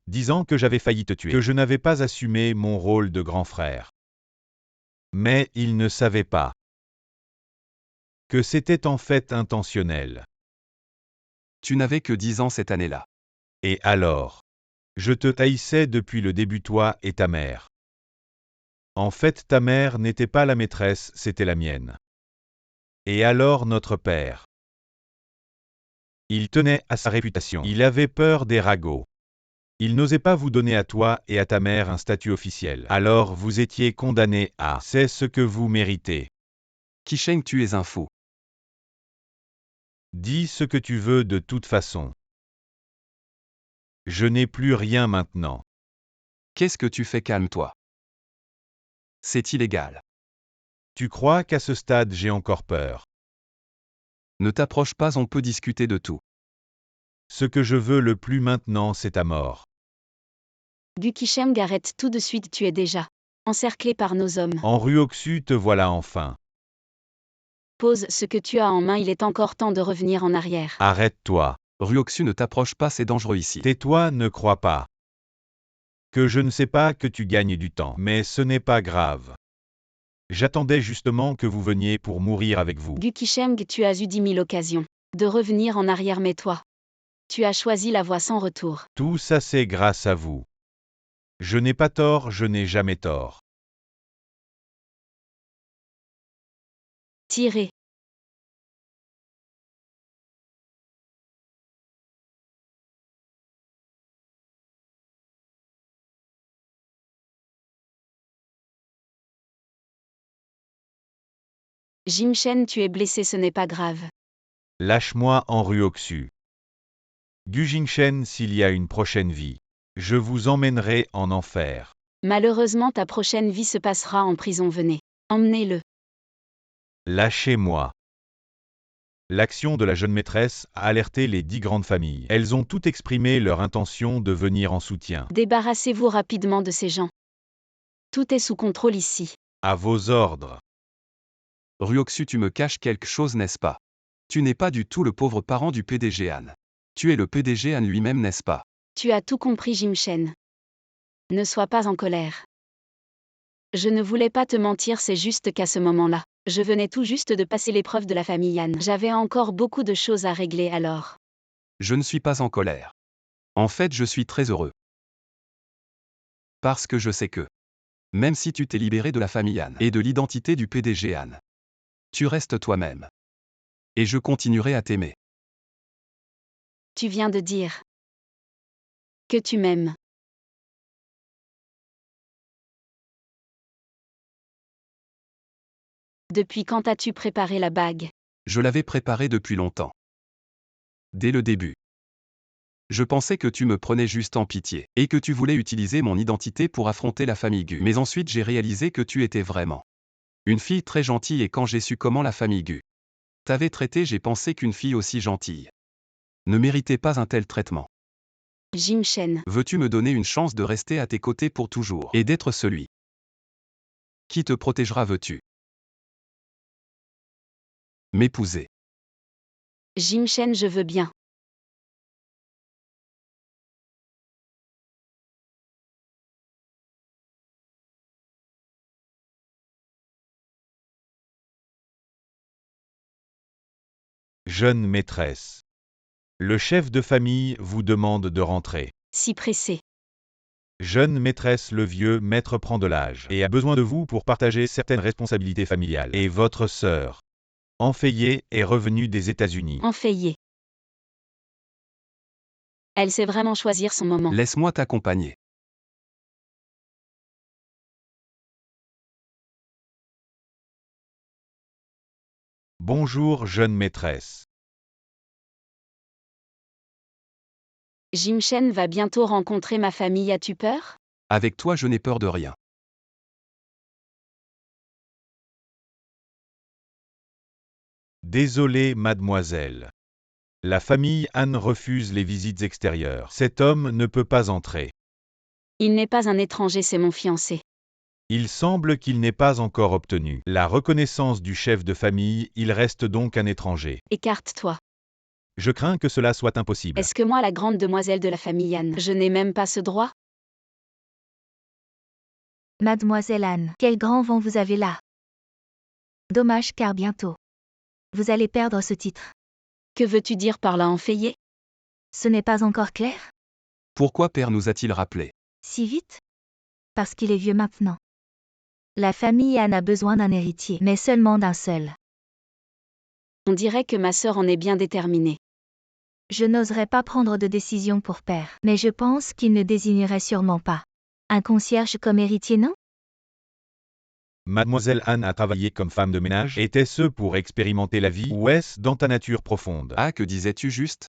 disant que j'avais failli te tuer, que je n'avais pas assumé mon rôle de grand frère. Mais il ne savait pas que c'était en fait intentionnel. Tu n'avais que 10 ans cette année-là. Et alors? Je te haïssais depuis le début, toi et ta mère. En fait, ta mère n'était pas la maîtresse, c'était la mienne. Et alors notre père? Il tenait à sa réputation. Il avait peur des ragots. Il n'osait pas vous donner à toi et à ta mère un statut officiel. Alors vous étiez condamnés à « c'est ce que vous méritez ». Qisheng, tu es un fou. Dis ce que tu veux de toute façon. Je n'ai plus rien maintenant. Qu'est-ce que tu fais? Calme-toi. C'est illégal. Tu crois qu'à ce stade j'ai encore peur? Ne t'approche pas, on peut discuter de tout. Ce que je veux le plus maintenant, c'est ta mort. Gu Qisheng, arrête tout de suite, tu es déjà encerclé par nos hommes. En Ruoxu, te voilà enfin. Pose ce que tu as en main, il est encore temps de revenir en arrière. Arrête-toi. Ruoxu, ne t'approche pas, c'est dangereux ici. Tais-toi, ne crois pas que je ne sais pas que tu gagnes du temps, mais ce n'est pas grave. J'attendais justement que vous veniez pour mourir avec vous. Gu Qisheng, tu as eu 10 000 occasions de revenir en arrière, mais toi, tu as choisi la voie sans retour. Tout ça c'est grâce à vous. Je n'ai pas tort, je n'ai jamais tort. Tirez. Jingshen, tu es blessé, ce n'est pas grave. Lâche-moi en Ruoxu. Gu Jingshen, s'il y a une prochaine vie, je vous emmènerai en enfer. Malheureusement, ta prochaine vie se passera en prison, venez. Emmenez-le. Lâchez-moi. L'action de la jeune maîtresse a alerté les 10 grandes familles. Elles ont toutes exprimé leur intention de venir en soutien. Débarrassez-vous rapidement de ces gens. Tout est sous contrôle ici. À vos ordres. Ruoxu, tu me caches quelque chose, n'est-ce pas? Tu n'es pas du tout le pauvre parent du PDG Han. Tu es le PDG Han lui-même, n'est-ce pas? Tu as tout compris, Jingshen. Ne sois pas en colère. Je ne voulais pas te mentir, c'est juste qu'à ce moment-là, je venais tout juste de passer l'épreuve de la famille Yan. J'avais encore beaucoup de choses à régler alors. Je ne suis pas en colère. En fait, je suis très heureux. Parce que je sais que, même si tu t'es libéré de la famille Han et de l'identité du PDG Han, tu restes toi-même. Et je continuerai à t'aimer. Tu viens de dire que tu m'aimes. Depuis quand as-tu préparé la bague? Je l'avais préparée depuis longtemps. Dès le début. Je pensais que tu me prenais juste en pitié, et que tu voulais utiliser mon identité pour affronter la famille Gu. Mais ensuite j'ai réalisé que tu étais vraiment une fille très gentille, et quand j'ai su comment la famille Gu t'avait traité, j'ai pensé qu'une fille aussi gentille ne méritait pas un tel traitement. Jingshen, Veux-tu me donner une chance de rester à tes côtés pour toujours, et d'être celui qui te protégera? Veux-tu m'épouser? Jingshen, je veux bien. Jeune maîtresse. Le chef de famille vous demande de rentrer. Si pressé. Jeune maîtresse, le vieux maître prend de l'âge et a besoin de vous pour partager certaines responsabilités familiales. Et votre sœur, Enfeillée, est revenue des États-Unis. Enfeillée. Elle sait vraiment choisir son moment. Laisse-moi t'accompagner. Bonjour jeune maîtresse. Jingshen va bientôt rencontrer ma famille, as-tu peur? Avec toi, je n'ai peur de rien. Désolé, mademoiselle. La famille Anne refuse les visites extérieures. Cet homme ne peut pas entrer. Il n'est pas un étranger, c'est mon fiancé. Il semble qu'il n'ait pas encore obtenu la reconnaissance du chef de famille, il reste donc un étranger. Écarte-toi. Je crains que cela soit impossible. Est-ce que moi, la grande demoiselle de la famille Anne, je n'ai même pas ce droit? Mademoiselle Anne, quel grand vent vous avez là. Dommage car bientôt. Vous allez perdre ce titre. Que veux-tu dire par là, Enfayé? Ce n'est pas encore clair? Pourquoi père nous a-t-il rappelé? Si vite? Parce qu'il est vieux maintenant. La famille Anne a besoin d'un héritier, mais seulement d'un seul. On dirait que ma sœur en est bien déterminée. Je n'oserais pas prendre de décision pour père, mais je pense qu'il ne désignerait sûrement pas un concierge comme héritier, non? Mademoiselle Anne a travaillé comme femme de ménage. Était-ce pour expérimenter la vie ou est-ce dans ta nature profonde? Ah, que disais-tu juste?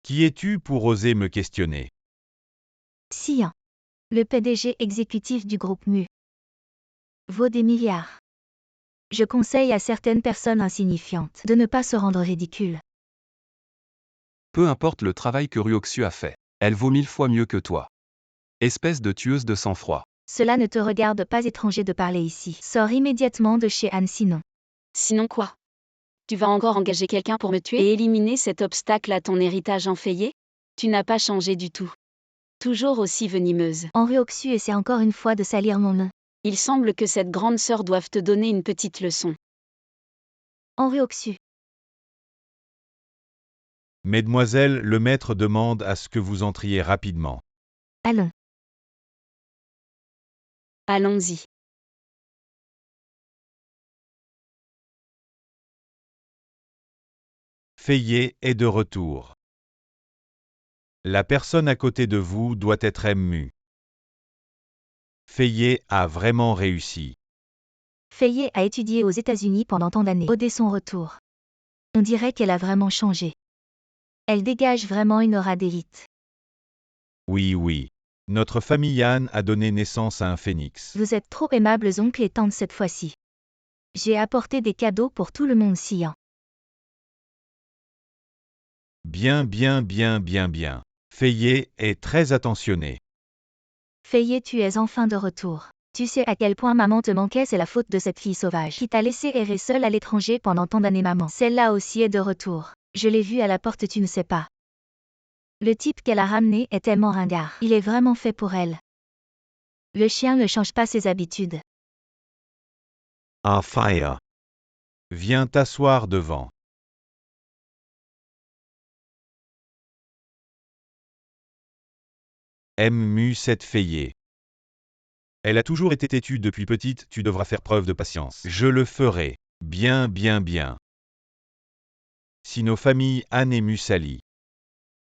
Qui es-tu pour oser me questionner? Sion. Le PDG exécutif du groupe MU. Vaut des milliards. Je conseille à certaines personnes insignifiantes de ne pas se rendre ridicules. Peu importe le travail que Ruoxu a fait. Elle vaut 1000 fois mieux que toi. Espèce de tueuse de sang-froid. Cela ne te regarde pas, étranger, de parler ici. Sors immédiatement de chez Anne, sinon. Sinon quoi? Tu vas encore engager quelqu'un pour me tuer et éliminer cet obstacle à ton héritage, Enfayé? Tu n'as pas changé du tout. Toujours aussi venimeuse. Henri Oxu essaie encore une fois de salir mon nom. Il semble que cette grande sœur doive te donner une petite leçon. Henri Oxu. Mesdemoiselles, le maître demande à ce que vous entriez rapidement. Allons. Allons-y. Fayet est de retour. La personne à côté de vous doit être émue. Fayet a vraiment réussi. Fayet a étudié aux États-Unis pendant tant d'années. Dès son retour. On dirait qu'elle a vraiment changé. Elle dégage vraiment une aura d'élite. Oui. Notre famille Anne a donné naissance à un phénix. Vous êtes trop aimables, oncles et tantes, cette fois-ci. J'ai apporté des cadeaux pour tout le monde, Sion. Bien. Fayet est très attentionné. Fayet, tu es enfin de retour. Tu sais à quel point maman te manquait, c'est la faute de cette fille sauvage qui t'a laissé errer seule à l'étranger pendant tant d'années, maman. Celle-là aussi est de retour. Je l'ai vue à la porte, tu ne sais pas. Le type qu'elle a ramené est tellement ringard. Il est vraiment fait pour elle. Le chien ne change pas ses habitudes. Fire. Viens t'asseoir devant. Aime cette Fayet. Elle a toujours été têtue depuis petite, tu devras faire preuve de patience. Je le ferai. Bien. Si nos familles Anne et s'allient.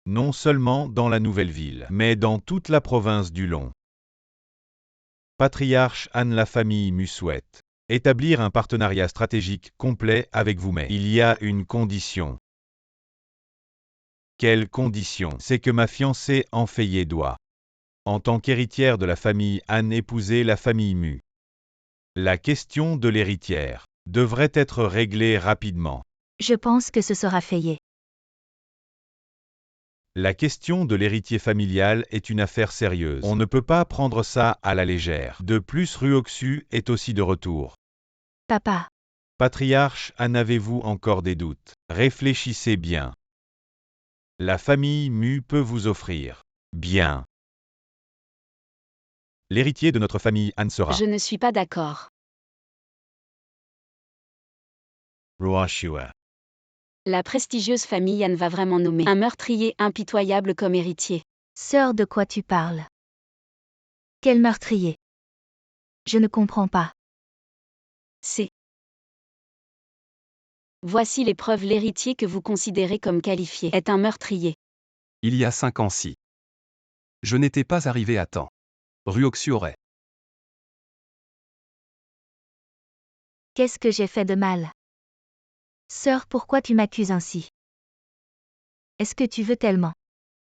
Non seulement dans la nouvelle ville, mais dans toute la province du Long. Patriarche Anne, la famille Mu souhaite établir un partenariat stratégique complet avec vous, mais il y a une condition. Quelle condition? C'est que ma fiancée Enfayet doit, en tant qu'héritière de la famille Anne, épouser la famille Mu. La question de l'héritière devrait être réglée rapidement. Je pense que ce sera Fayet. La question de l'héritier familial est une affaire sérieuse. On ne peut pas prendre ça à la légère. De plus, Ruoxu est aussi de retour. Papa. Patriarche Anne, avez-vous encore des doutes? Réfléchissez bien. La famille Mu peut vous offrir. Bien. L'héritier de notre famille Anne sera. Je ne suis pas d'accord. Ruoxua. La prestigieuse famille Anne va vraiment nommer un meurtrier impitoyable comme héritier. Sœur, de quoi tu parles? Quel meurtrier? Je ne comprends pas. C'est. Voici les preuves. L'héritier que vous considérez comme qualifié est un meurtrier. Il y a 5 ans si. Je n'étais pas arrivé à temps. Ruoxu aurait. Qu'est-ce que j'ai fait de mal? Sœur, pourquoi tu m'accuses ainsi? Est-ce que tu veux tellement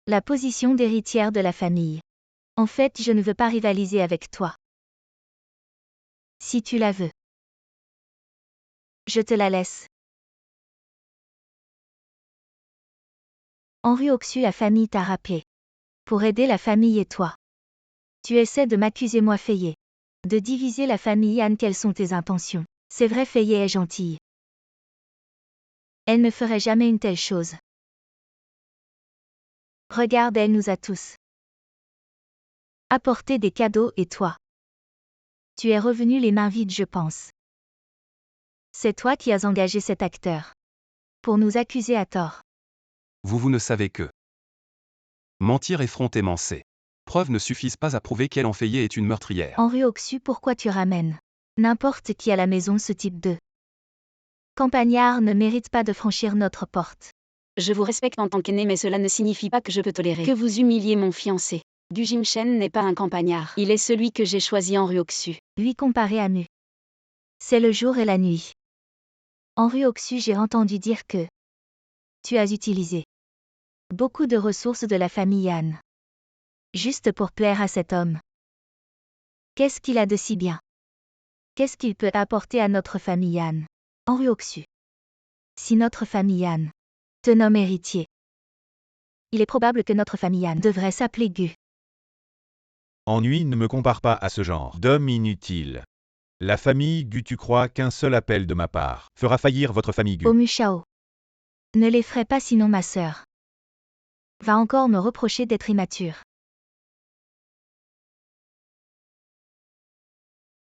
la position d'héritière de la famille? En fait, je ne veux pas rivaliser avec toi. Si tu la veux, je te la laisse. Henri Oxu, la famille t'a rappelé. Pour aider la famille et toi. Tu essaies de m'accuser moi Fayet. De diviser la famille Anne, quelles sont tes intentions? C'est vrai, Fayet est gentille. Elle ne ferait jamais une telle chose. Regarde, elle nous a tous apporté des cadeaux et toi. Tu es revenu les mains vides, je pense. C'est toi qui as engagé cet acteur. Pour nous accuser à tort. Vous ne savez que mentir, effrontément, c'est. Preuves ne suffisent pas à prouver qu'Ellen Fayet est une meurtrière. Henri Oxu, pourquoi tu ramènes n'importe qui à la maison? Ce type de campagnard ne mérite pas de franchir notre porte. Je vous respecte en tant qu'aîné, mais cela ne signifie pas que je peux tolérer que vous humiliez mon fiancé. Du Jim Chen n'est pas un campagnard. Il est celui que j'ai choisi, Henri Oxu. Lui comparé à Mu. C'est le jour et la nuit. Henri Oxu, j'ai entendu dire que tu as utilisé beaucoup de ressources de la famille Anne. Juste pour plaire à cet homme. Qu'est-ce qu'il a de si bien? Qu'est-ce qu'il peut apporter à notre famille Anne? Henri Oxu. Si notre famille Anne te nomme héritier, il est probable que notre famille Anne devrait s'appeler Gu. Ennui, ne me compare pas à ce genre d'homme inutile. La famille Gu, tu crois qu'un seul appel de ma part fera faillir votre famille Gu? Omu Shao. Ne l'effraie pas, sinon ma sœur va encore me reprocher d'être immature.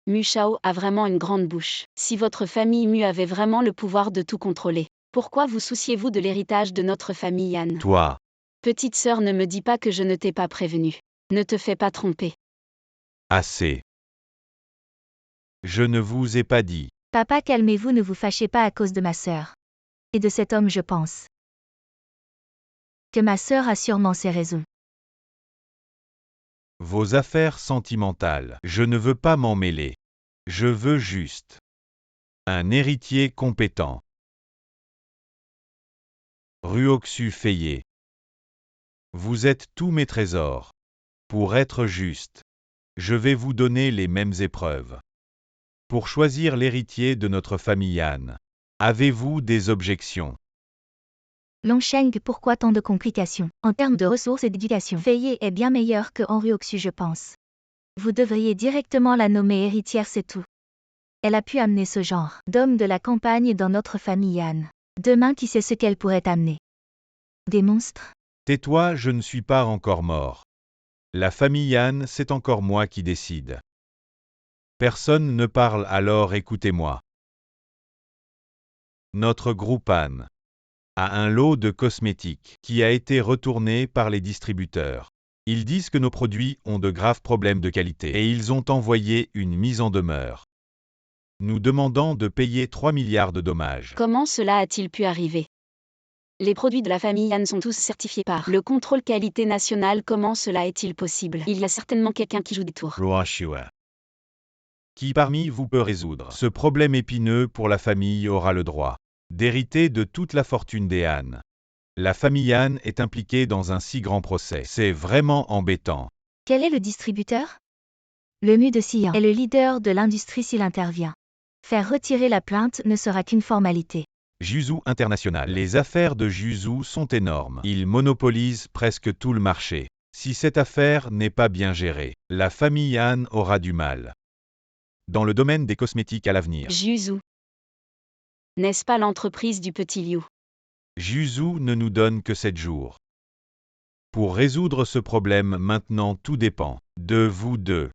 Mu Shao a vraiment une grande bouche. Si votre famille Mu avait vraiment le pouvoir de tout contrôler, pourquoi vous souciez-vous de l'héritage de notre famille Anne? Toi, Petite sœur, ne me dis pas que je ne t'ai pas prévenu. Ne te fais pas tromper. assez. Je ne vous ai pas dit. Papa, calmez-vous, ne vous fâchez pas à cause de ma sœur. Et de cet homme, je pense que ma sœur a sûrement ses raisons. Vos affaires sentimentales, je ne veux pas m'en mêler. Je veux juste un héritier compétent. Ruoxu Fayet. Vous êtes tous mes trésors. Pour être juste, je vais vous donner les mêmes épreuves. Pour choisir l'héritier de notre famille Anne, avez-vous des objections? Longsheng, pourquoi tant de complications? En termes de ressources et d'éducation, Fayet est bien meilleur que Henri Oxu, je pense. Vous devriez directement la nommer héritière, c'est tout. Elle a pu amener ce genre d'homme de la campagne dans notre famille Anne. Demain, qui sait ce qu'elle pourrait amener? Des monstres? Tais-toi, je ne suis pas encore mort. La famille Anne, c'est encore moi qui décide. Personne ne parle, alors écoutez-moi. Notre groupe Anne a un lot de cosmétiques qui a été retourné par les distributeurs. Ils disent que nos produits ont de graves problèmes de qualité et ils ont envoyé une mise en demeure. Nous demandons de payer 3 milliards de dommages. Comment cela a-t-il pu arriver? Les produits de la famille Anne sont tous certifiés par le contrôle qualité national. Comment cela est-il possible? Il y a certainement quelqu'un qui joue des tours. Ruoshua. Qui parmi vous peut résoudre ce problème épineux pour la famille aura le droit d'hériter de toute la fortune des Han. La famille Han est impliquée dans un si grand procès. C'est vraiment embêtant. Quel est le distributeur? Le Mu de Xi'an est le leader de l'industrie s'il intervient. Faire retirer la plainte ne sera qu'une formalité. Juzu International. Les affaires de Juzu sont énormes. Ils monopolisent presque tout le marché. Si cette affaire n'est pas bien gérée, la famille Han aura du mal. Dans le domaine des cosmétiques à l'avenir. Juzu. N'est-ce pas l'entreprise du petit Liu? Juzu ne nous donne que 7 jours. Pour résoudre ce problème maintenant, tout dépend de vous deux.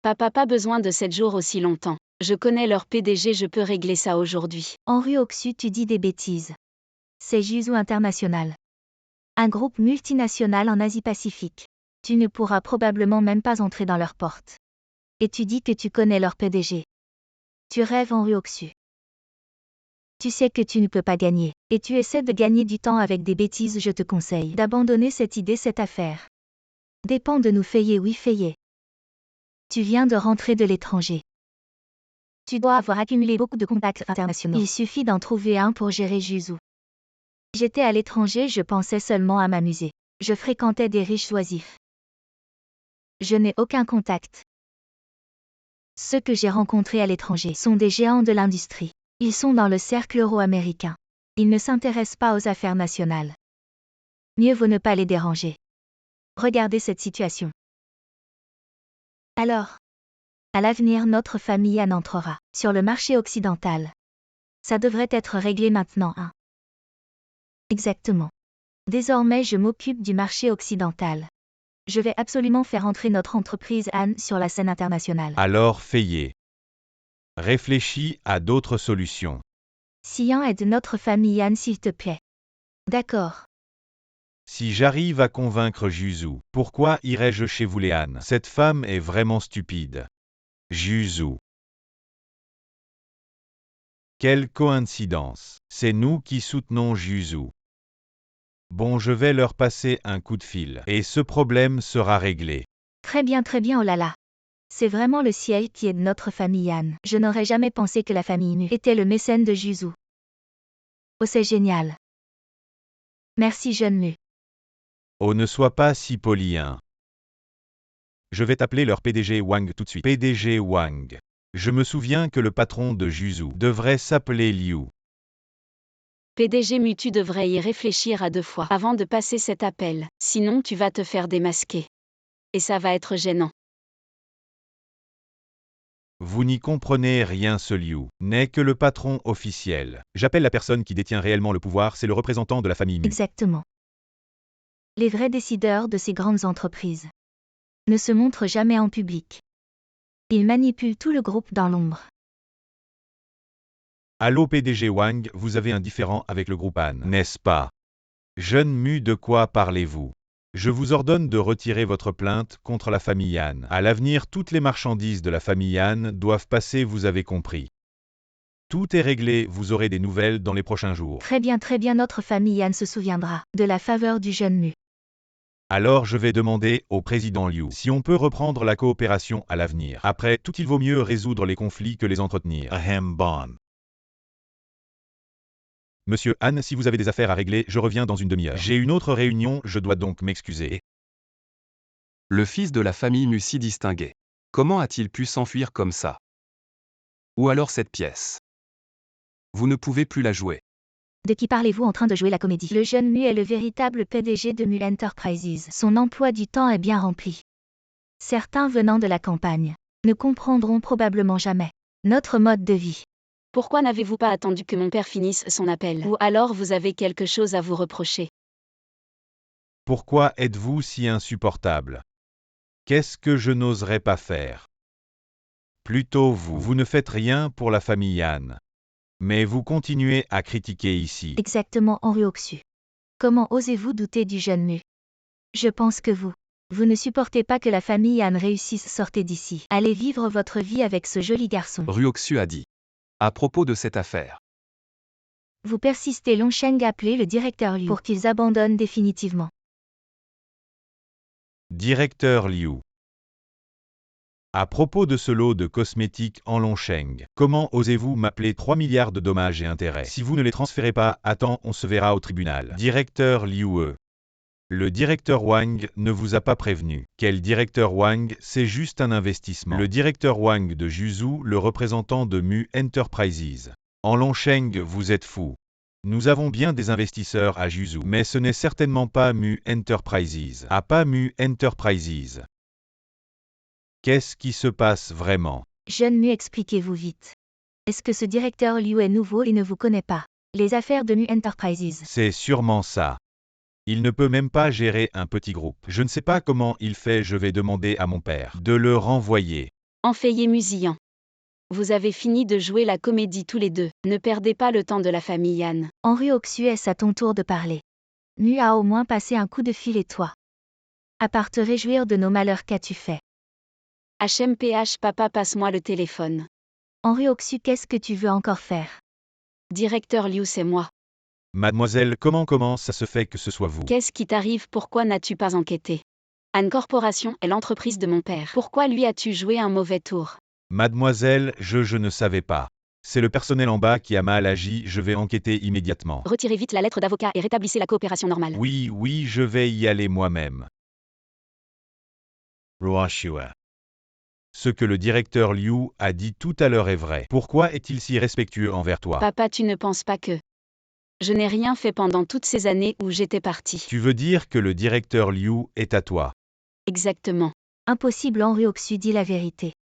Papa, pas besoin de 7 jours aussi longtemps. Je connais leur PDG, je peux régler ça aujourd'hui. Henri Oxu, tu dis des bêtises. C'est Juzu International. Un groupe multinational en Asie-Pacifique. Tu ne pourras probablement même pas entrer dans leurs portes. Et tu dis que tu connais leur PDG. Tu rêves, Henri Oxu. Tu sais que tu ne peux pas gagner. Et tu essaies de gagner du temps avec des bêtises. Je te conseille d'abandonner cette idée, cette affaire. Dépend de nous, Fayet, oui, Fayet. Tu viens de rentrer de l'étranger. Tu dois avoir accumulé beaucoup de contacts internationaux. Il suffit d'en trouver un pour gérer Juzu. J'étais à l'étranger, je pensais seulement à m'amuser. Je fréquentais des riches oisifs. Je n'ai aucun contact. Ceux que j'ai rencontrés à l'étranger sont des géants de l'industrie. Ils sont dans le cercle euro-américain. Ils ne s'intéressent pas aux affaires nationales. Mieux vaut ne pas les déranger. Regardez cette situation. Alors, à l'avenir, notre famille Anne entrera sur le marché occidental. Ça devrait être réglé maintenant, hein? Exactement. Désormais, je m'occupe du marché occidental. Je vais absolument faire entrer notre entreprise Anne sur la scène internationale. Alors Fayet. Réfléchis à d'autres solutions. Sian, aide notre famille Anne s'il te plaît. D'accord. Si j'arrive à convaincre Juzu, pourquoi irais-je chez vous Léane? Cette femme est vraiment stupide. Juzu. Quelle coïncidence. C'est nous qui soutenons Juzu. Bon, je vais leur passer un coup de fil, et ce problème sera réglé. Très bien, oh là là. C'est vraiment le ciel qui aide notre famille Anne. Je n'aurais jamais pensé que la famille Mu était le mécène de Juzu. Oh, c'est génial. Merci, jeune Mu. Oh, ne sois pas si poli, hein. Je vais t'appeler leur PDG Wang tout de suite. PDG Wang. Je me souviens que le patron de Juzu devrait s'appeler Liu. PDG Mu, tu devrais y réfléchir à 2 fois avant de passer cet appel, sinon tu vas te faire démasquer. Et ça va être gênant. Vous n'y comprenez rien, ce Liu n'est que le patron officiel. J'appelle la personne qui détient réellement le pouvoir, c'est le représentant de la famille Mu. Exactement. Les vrais décideurs de ces grandes entreprises ne se montrent jamais en public. Ils manipulent tout le groupe dans l'ombre. Allô PDG Wang, vous avez un différend avec le groupe Anne, n'est-ce pas? Jeune Mu, de quoi parlez-vous? Je vous ordonne de retirer votre plainte contre la famille Anne. À l'avenir, toutes les marchandises de la famille Anne doivent passer, vous avez compris. Tout est réglé, vous aurez des nouvelles dans les prochains jours. Très bien, notre famille Anne se souviendra de la faveur du jeune Mu. Alors je vais demander au président Liu si on peut reprendre la coopération à l'avenir. Après tout, il vaut mieux résoudre les conflits que les entretenir. Ahem bon. Monsieur Han, si vous avez des affaires à régler, je reviens dans une demi-heure. J'ai une autre réunion, je dois donc m'excuser. Le fils de la famille Mu si distingué. Comment a-t-il pu s'enfuir comme ça? Ou alors cette pièce? Vous ne pouvez plus la jouer. De qui parlez-vous en train de jouer la comédie? Le jeune Mu est le véritable PDG de Mu Enterprises. Son emploi du temps est bien rempli. Certains venant de la campagne ne comprendront probablement jamais notre mode de vie. Pourquoi n'avez-vous pas attendu que mon père finisse son appel? Ou alors vous avez quelque chose à vous reprocher? Pourquoi êtes-vous si insupportable? Qu'est-ce que je n'oserais pas faire? Plutôt vous ne faites rien pour la famille Han. Mais vous continuez à critiquer ici. Exactement, Henri Oxu. Comment osez-vous douter du jeune Mu? Je pense que vous ne supportez pas que la famille Anne réussisse. Sortez d'ici. Allez vivre votre vie avec ce joli garçon. Ruoxu a dit. À propos de cette affaire. Vous persistez. Longsheng appelez le directeur Liu pour qu'ils abandonnent définitivement. Directeur Liu. À propos de ce lot de cosmétiques en Longsheng, comment osez-vous m'appeler 3 milliards de dommages et intérêts? Si vous ne les transférez pas, attends, on se verra au tribunal. Directeur Liu. Le directeur Wang ne vous a pas prévenu. Quel directeur Wang? C'est juste un investissement. Le directeur Wang de Juzu, le représentant de Mu Enterprises. En Longsheng, vous êtes fou. Nous avons bien des investisseurs à Juzu, mais ce n'est certainement pas Mu Enterprises. Ah, pas Mu Enterprises. Qu'est-ce qui se passe vraiment? Jeune Mu, expliquez-vous vite. Est-ce que ce directeur Liu est nouveau et ne vous connaît pas? Les affaires de Mu Enterprises. C'est sûrement ça. Il ne peut même pas gérer un petit groupe. Je ne sais pas comment il fait, je vais demander à mon père de le renvoyer. Enfayez Musian. Vous avez fini de jouer la comédie tous les deux. Ne perdez pas le temps de la famille Anne. Henri Oxu, est-ce à ton tour de parler? Mu a au moins passé un coup de fil et toi? À part te réjouir de nos malheurs, qu'as-tu fait? HMPH, papa, passe-moi le téléphone. Henri Oxu, qu'est-ce que tu veux encore faire? Directeur Liu, c'est moi. Mademoiselle, comment ça se fait que ce soit vous? Qu'est-ce qui t'arrive? Pourquoi n'as-tu pas enquêté? Anne Corporation est l'entreprise de mon père. Pourquoi lui as-tu joué un mauvais tour? Mademoiselle, je ne savais pas. C'est le personnel en bas qui a mal agi, je vais enquêter immédiatement. Retirez vite la lettre d'avocat et rétablissez la coopération normale. Oui, je vais y aller moi-même. Ruoshua. Ce que le directeur Liu a dit tout à l'heure est vrai. Pourquoi est-il si respectueux envers toi? Papa, tu ne penses pas que Je n'ai rien fait pendant toutes ces années où j'étais partie. Tu veux dire que le directeur Liu est à toi? Exactement. Impossible, Henri Oxu dit la vérité.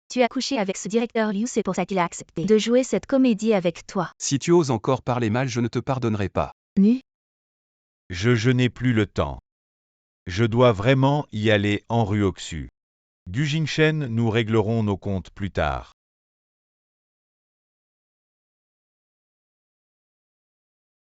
Tu as couché avec ce directeur Liu, c'est pour ça qu'il a accepté de jouer cette comédie avec toi. Si tu oses encore parler mal, je ne te pardonnerai pas. Nu. Je n'ai plus le temps. Je dois vraiment y aller en rue Oxu. Gu Jingshen, nous réglerons nos comptes plus tard.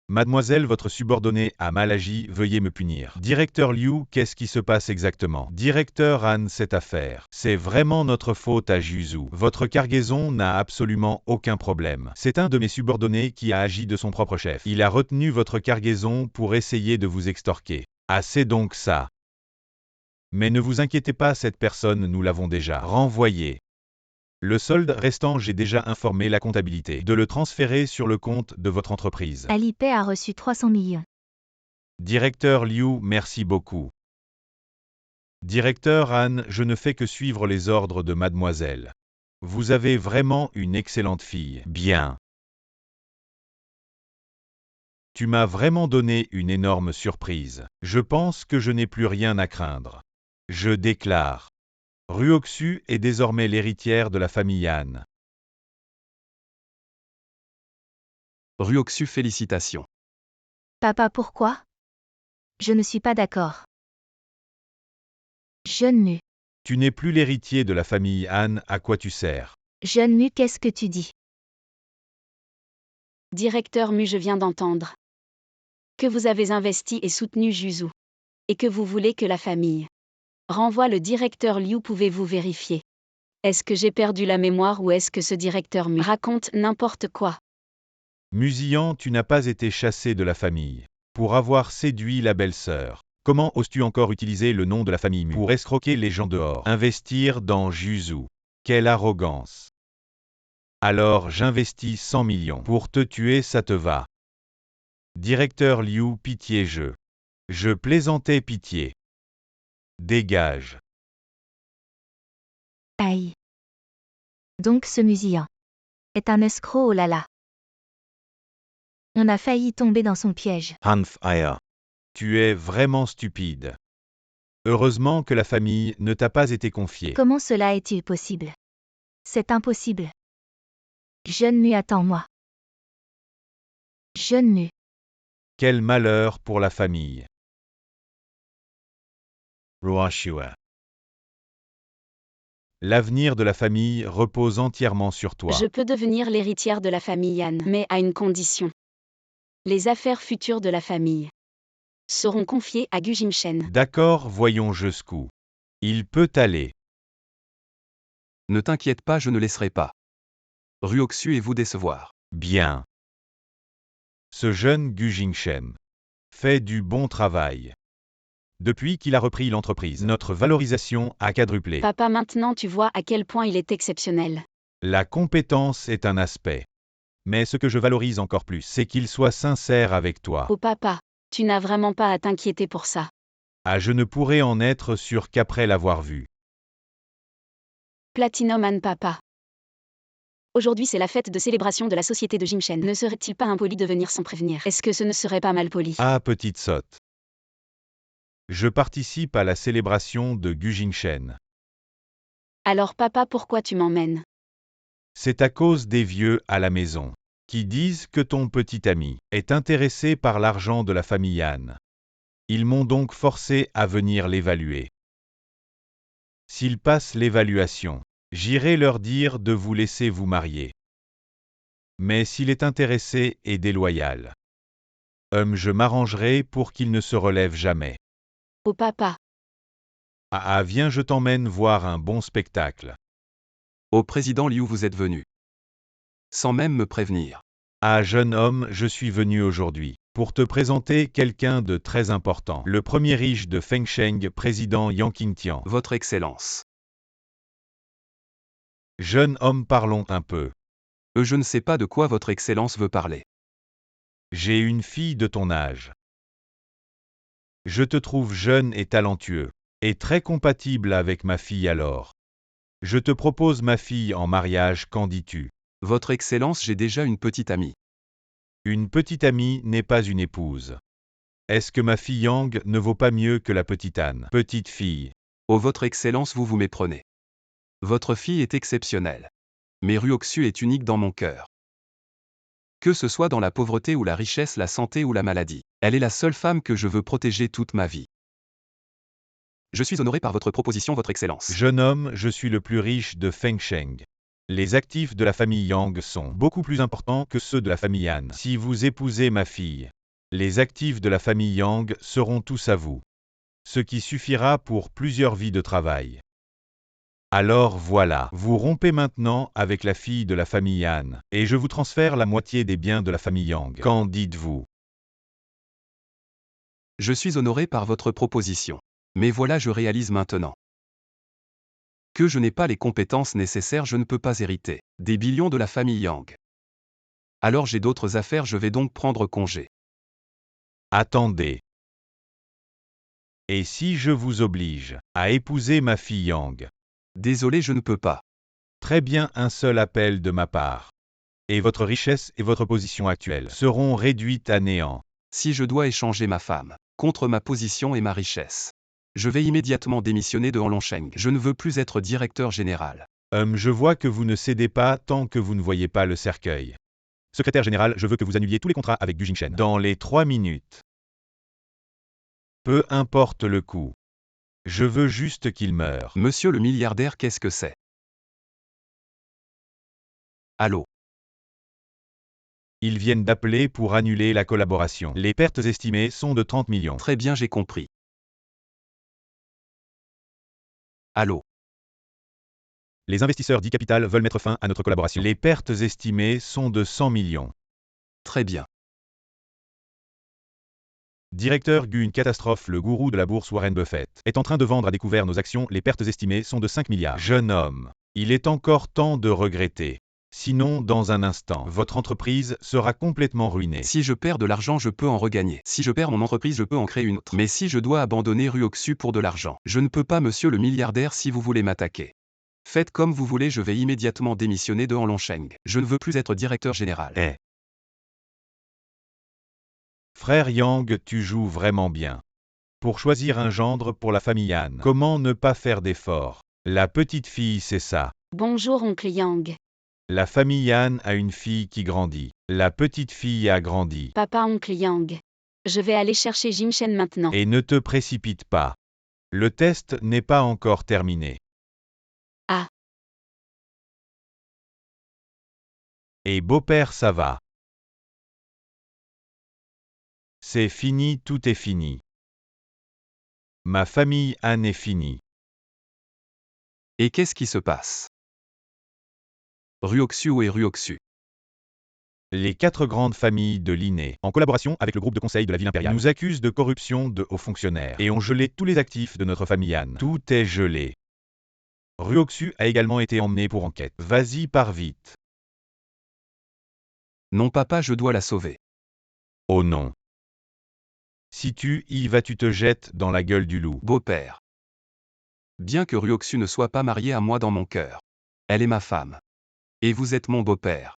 Mademoiselle, votre subordonné a mal agi, veuillez me punir. Directeur Liu, qu'est-ce qui se passe exactement? Directeur Han, cette affaire, c'est vraiment notre faute à Juzhou. Votre cargaison n'a absolument aucun problème. C'est un de mes subordonnés qui a agi de son propre chef. Il a retenu votre cargaison pour essayer de vous extorquer. Ah, c'est donc ça. Mais ne vous inquiétez pas, cette personne, nous l'avons déjà renvoyée. Le solde restant, j'ai déjà informé la comptabilité de le transférer sur le compte de votre entreprise. Alipay a reçu 300 millions. Directeur Liu, merci beaucoup. Directeur Han, je ne fais que suivre les ordres de mademoiselle. Vous avez vraiment une excellente fille. Bien. Tu m'as vraiment donné une énorme surprise. Je pense que je n'ai plus rien à craindre. Je déclare. Rue Oxu est désormais l'héritière de la famille Han. Rue Oxu, félicitations. Papa, pourquoi? Je ne suis pas d'accord. Jeune nu. Tu n'es plus l'héritier de la famille Han, à quoi tu sers? Jeune nu, qu'est-ce que tu dis? Directeur Mu, je viens d'entendre que vous avez investi et soutenu Juzhou. Et que vous voulez que la famille renvoie le directeur Liu, pouvez-vous vérifier? Est-ce que j'ai perdu la mémoire ou est-ce que ce directeur Mu raconte n'importe quoi? Musian, tu n'as pas été chassé de la famille pour avoir séduit la belle-sœur. Comment oses-tu encore utiliser le nom de la famille Mu pour escroquer les gens dehors? Investir dans Juzhou. Quelle arrogance. Alors j'investis 100 millions pour te tuer, ça te va? Directeur Liu, pitié, je plaisantais, pitié. Dégage. Aïe. Donc ce musillan est un escroc, oh là là. On a failli tomber dans son piège. Hanf Aya. Tu es vraiment stupide. Heureusement que la famille ne t'a pas été confiée. Comment cela est-il possible? C'est impossible. Jeune nu, attends-moi. Jeune nu. Quel malheur pour la famille. Ruashua. L'avenir de la famille repose entièrement sur toi. Je peux devenir l'héritière de la famille Yan, mais à une condition. Les affaires futures de la famille seront confiées à Gu Jingshen. D'accord, voyons jusqu'où il peut aller. Ne t'inquiète pas, je ne laisserai pas Rue Oxu et vous décevoir. Bien. Ce jeune Gu Jingshen fait du bon travail. Depuis qu'il a repris l'entreprise, notre valorisation a quadruplé. Papa, maintenant tu vois à quel point il est exceptionnel. La compétence est un aspect. Mais ce que je valorise encore plus, c'est qu'il soit sincère avec toi. Oh papa, tu n'as vraiment pas à t'inquiéter pour ça. Ah, je ne pourrais en être sûr qu'après l'avoir vu. Platinum Han, papa. Aujourd'hui c'est la fête de célébration de la société de Jingshen. Ne serait-il pas impoli de venir sans prévenir? Est-ce que ce ne serait pas mal poli? Ah, petite sotte. Je participe à la célébration de Gu Jingshen. Alors papa, pourquoi tu m'emmènes? C'est à cause des vieux à la maison qui disent que ton petit ami est intéressé par l'argent de la famille Han. Ils m'ont donc forcé à venir l'évaluer. S'ils passent l'évaluation, j'irai leur dire de vous laisser vous marier. Mais s'il est intéressé et déloyal, je m'arrangerai pour qu'il ne se relève jamais. Oh papa. Ah, viens, je t'emmène voir un bon spectacle. Au président Liu, vous êtes venu. Sans même me prévenir. Ah, jeune homme, je suis venu aujourd'hui pour te présenter quelqu'un de très important. Le premier riche de Fengsheng, président Yang Qingtian. Votre Excellence. Jeune homme, parlons un peu. Je ne sais pas de quoi votre Excellence veut parler. J'ai une fille de ton âge. Je te trouve jeune et talentueux, et très compatible avec ma fille alors. Je te propose ma fille en mariage, qu'en dis-tu? Votre Excellence, j'ai déjà une petite amie. Une petite amie n'est pas une épouse. Est-ce que ma fille Yang ne vaut pas mieux que la petite Anne? Petite fille. Oh votre Excellence, vous vous méprenez. Votre fille est exceptionnelle. Mais Ruoxu est unique dans mon cœur. Que ce soit dans la pauvreté ou la richesse, la santé ou la maladie, elle est la seule femme que je veux protéger toute ma vie. Je suis honoré par votre proposition, votre Excellence. Jeune homme, je suis le plus riche de Fengsheng. Les actifs de la famille Yang sont beaucoup plus importants que ceux de la famille Han. Si vous épousez ma fille, les actifs de la famille Yang seront tous à vous. Ce qui suffira pour plusieurs vies de travail. Alors voilà, vous rompez maintenant avec la fille de la famille Han, et je vous transfère la moitié des biens de la famille Yang. Qu'en dites-vous? Je suis honoré par votre proposition. Mais voilà, je réalise maintenant que je n'ai pas les compétences nécessaires, je ne peux pas hériter des billions de la famille Yang. Alors j'ai d'autres affaires, je vais donc prendre congé. Attendez. Et si je vous oblige à épouser ma fille Yang? Désolé, je ne peux pas. Très bien, un seul appel de ma part. Et votre richesse et votre position actuelle seront réduites à néant. Si je dois échanger ma femme contre ma position et ma richesse, je vais immédiatement démissionner de Hanlongsheng. Je ne veux plus être directeur général. Je vois que vous ne cédez pas tant que vous ne voyez pas le cercueil. Secrétaire général, je veux que vous annuliez tous les contrats avec Gu Jingshen. Dans les 3 minutes. Peu importe le coût. Je veux juste qu'il meure. Monsieur le milliardaire, qu'est-ce que c'est? Allô? Ils viennent d'appeler pour annuler la collaboration. Les pertes estimées sont de 30 millions. Très bien, j'ai compris. Allô? Les investisseurs d'e-Capital veulent mettre fin à notre collaboration. Les pertes estimées sont de 100 millions. Très bien. Directeur Gu, une catastrophe. Le gourou de la bourse Warren Buffett est en train de vendre à découvert nos actions. Les pertes estimées sont de 5 milliards. Jeune homme, il est encore temps de regretter. Sinon, dans un instant, votre entreprise sera complètement ruinée. Si je perds de l'argent, je peux en regagner. Si je perds mon entreprise, je peux en créer une autre. Mais si je dois abandonner Ruoxu pour de l'argent, je ne peux pas, monsieur le milliardaire, si vous voulez m'attaquer. Faites comme vous voulez, je vais immédiatement démissionner de Hanlongsheng. Je ne veux plus être directeur général. Frère Yang, tu joues vraiment bien. Pour choisir un gendre pour la famille Han, comment ne pas faire d'efforts? La petite fille, c'est ça. Bonjour oncle Yang. La famille Han a une fille qui grandit. La petite fille a grandi. Papa oncle Yang. Je vais aller chercher Jingshen maintenant. Et ne te précipite pas. Le test n'est pas encore terminé. Ah. Et beau-père, ça va? C'est fini, tout est fini. Ma famille Han est finie. Et qu'est-ce qui se passe? Ruoxu, où est Ruoxu? Les 4 grandes familles de l'INE, en collaboration avec le groupe de conseil de la ville impériale, nous accusent de corruption de hauts fonctionnaires et ont gelé tous les actifs de notre famille Han. Tout est gelé. Ruoxu a également été emmené pour enquête. Vas-y, pars vite. Non papa, je dois la sauver. Oh non. Si tu y vas, tu te jettes dans la gueule du loup. Beau-père. Bien que Ruoxu ne soit pas mariée à moi dans mon cœur, elle est ma femme. Et vous êtes mon beau-père.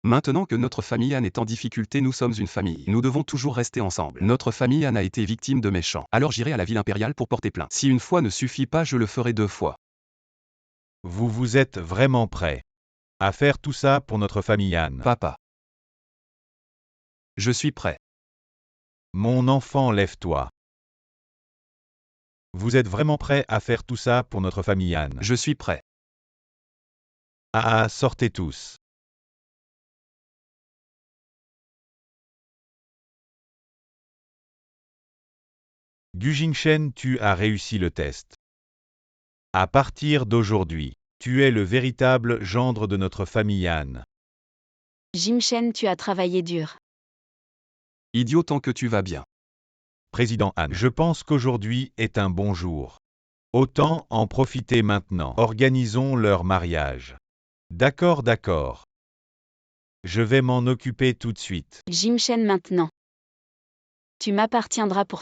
Maintenant que notre famille Han est en difficulté, nous sommes une famille. Nous devons toujours rester ensemble. Notre famille Han a été victime de méchants. Alors j'irai à la ville impériale pour porter plainte. Si une fois ne suffit pas, je le ferai 2 fois. Vous êtes vraiment prêt à faire tout ça pour notre famille Han? Papa. Je suis prêt. Mon enfant, lève-toi. Vous êtes vraiment prêt à faire tout ça pour notre famille Han? Je suis prêt. Ah, sortez tous. Gu Jingshen, tu as réussi le test. À partir d'aujourd'hui, tu es le véritable gendre de notre famille Han. Jingshen, tu as travaillé dur. Idiot, tant que tu vas bien. Président Han, je pense qu'aujourd'hui est un bon jour. Autant en profiter maintenant. Organisons leur mariage. D'accord, d'accord. Je vais m'en occuper tout de suite. Jingshen maintenant. Tu m'appartiendras pour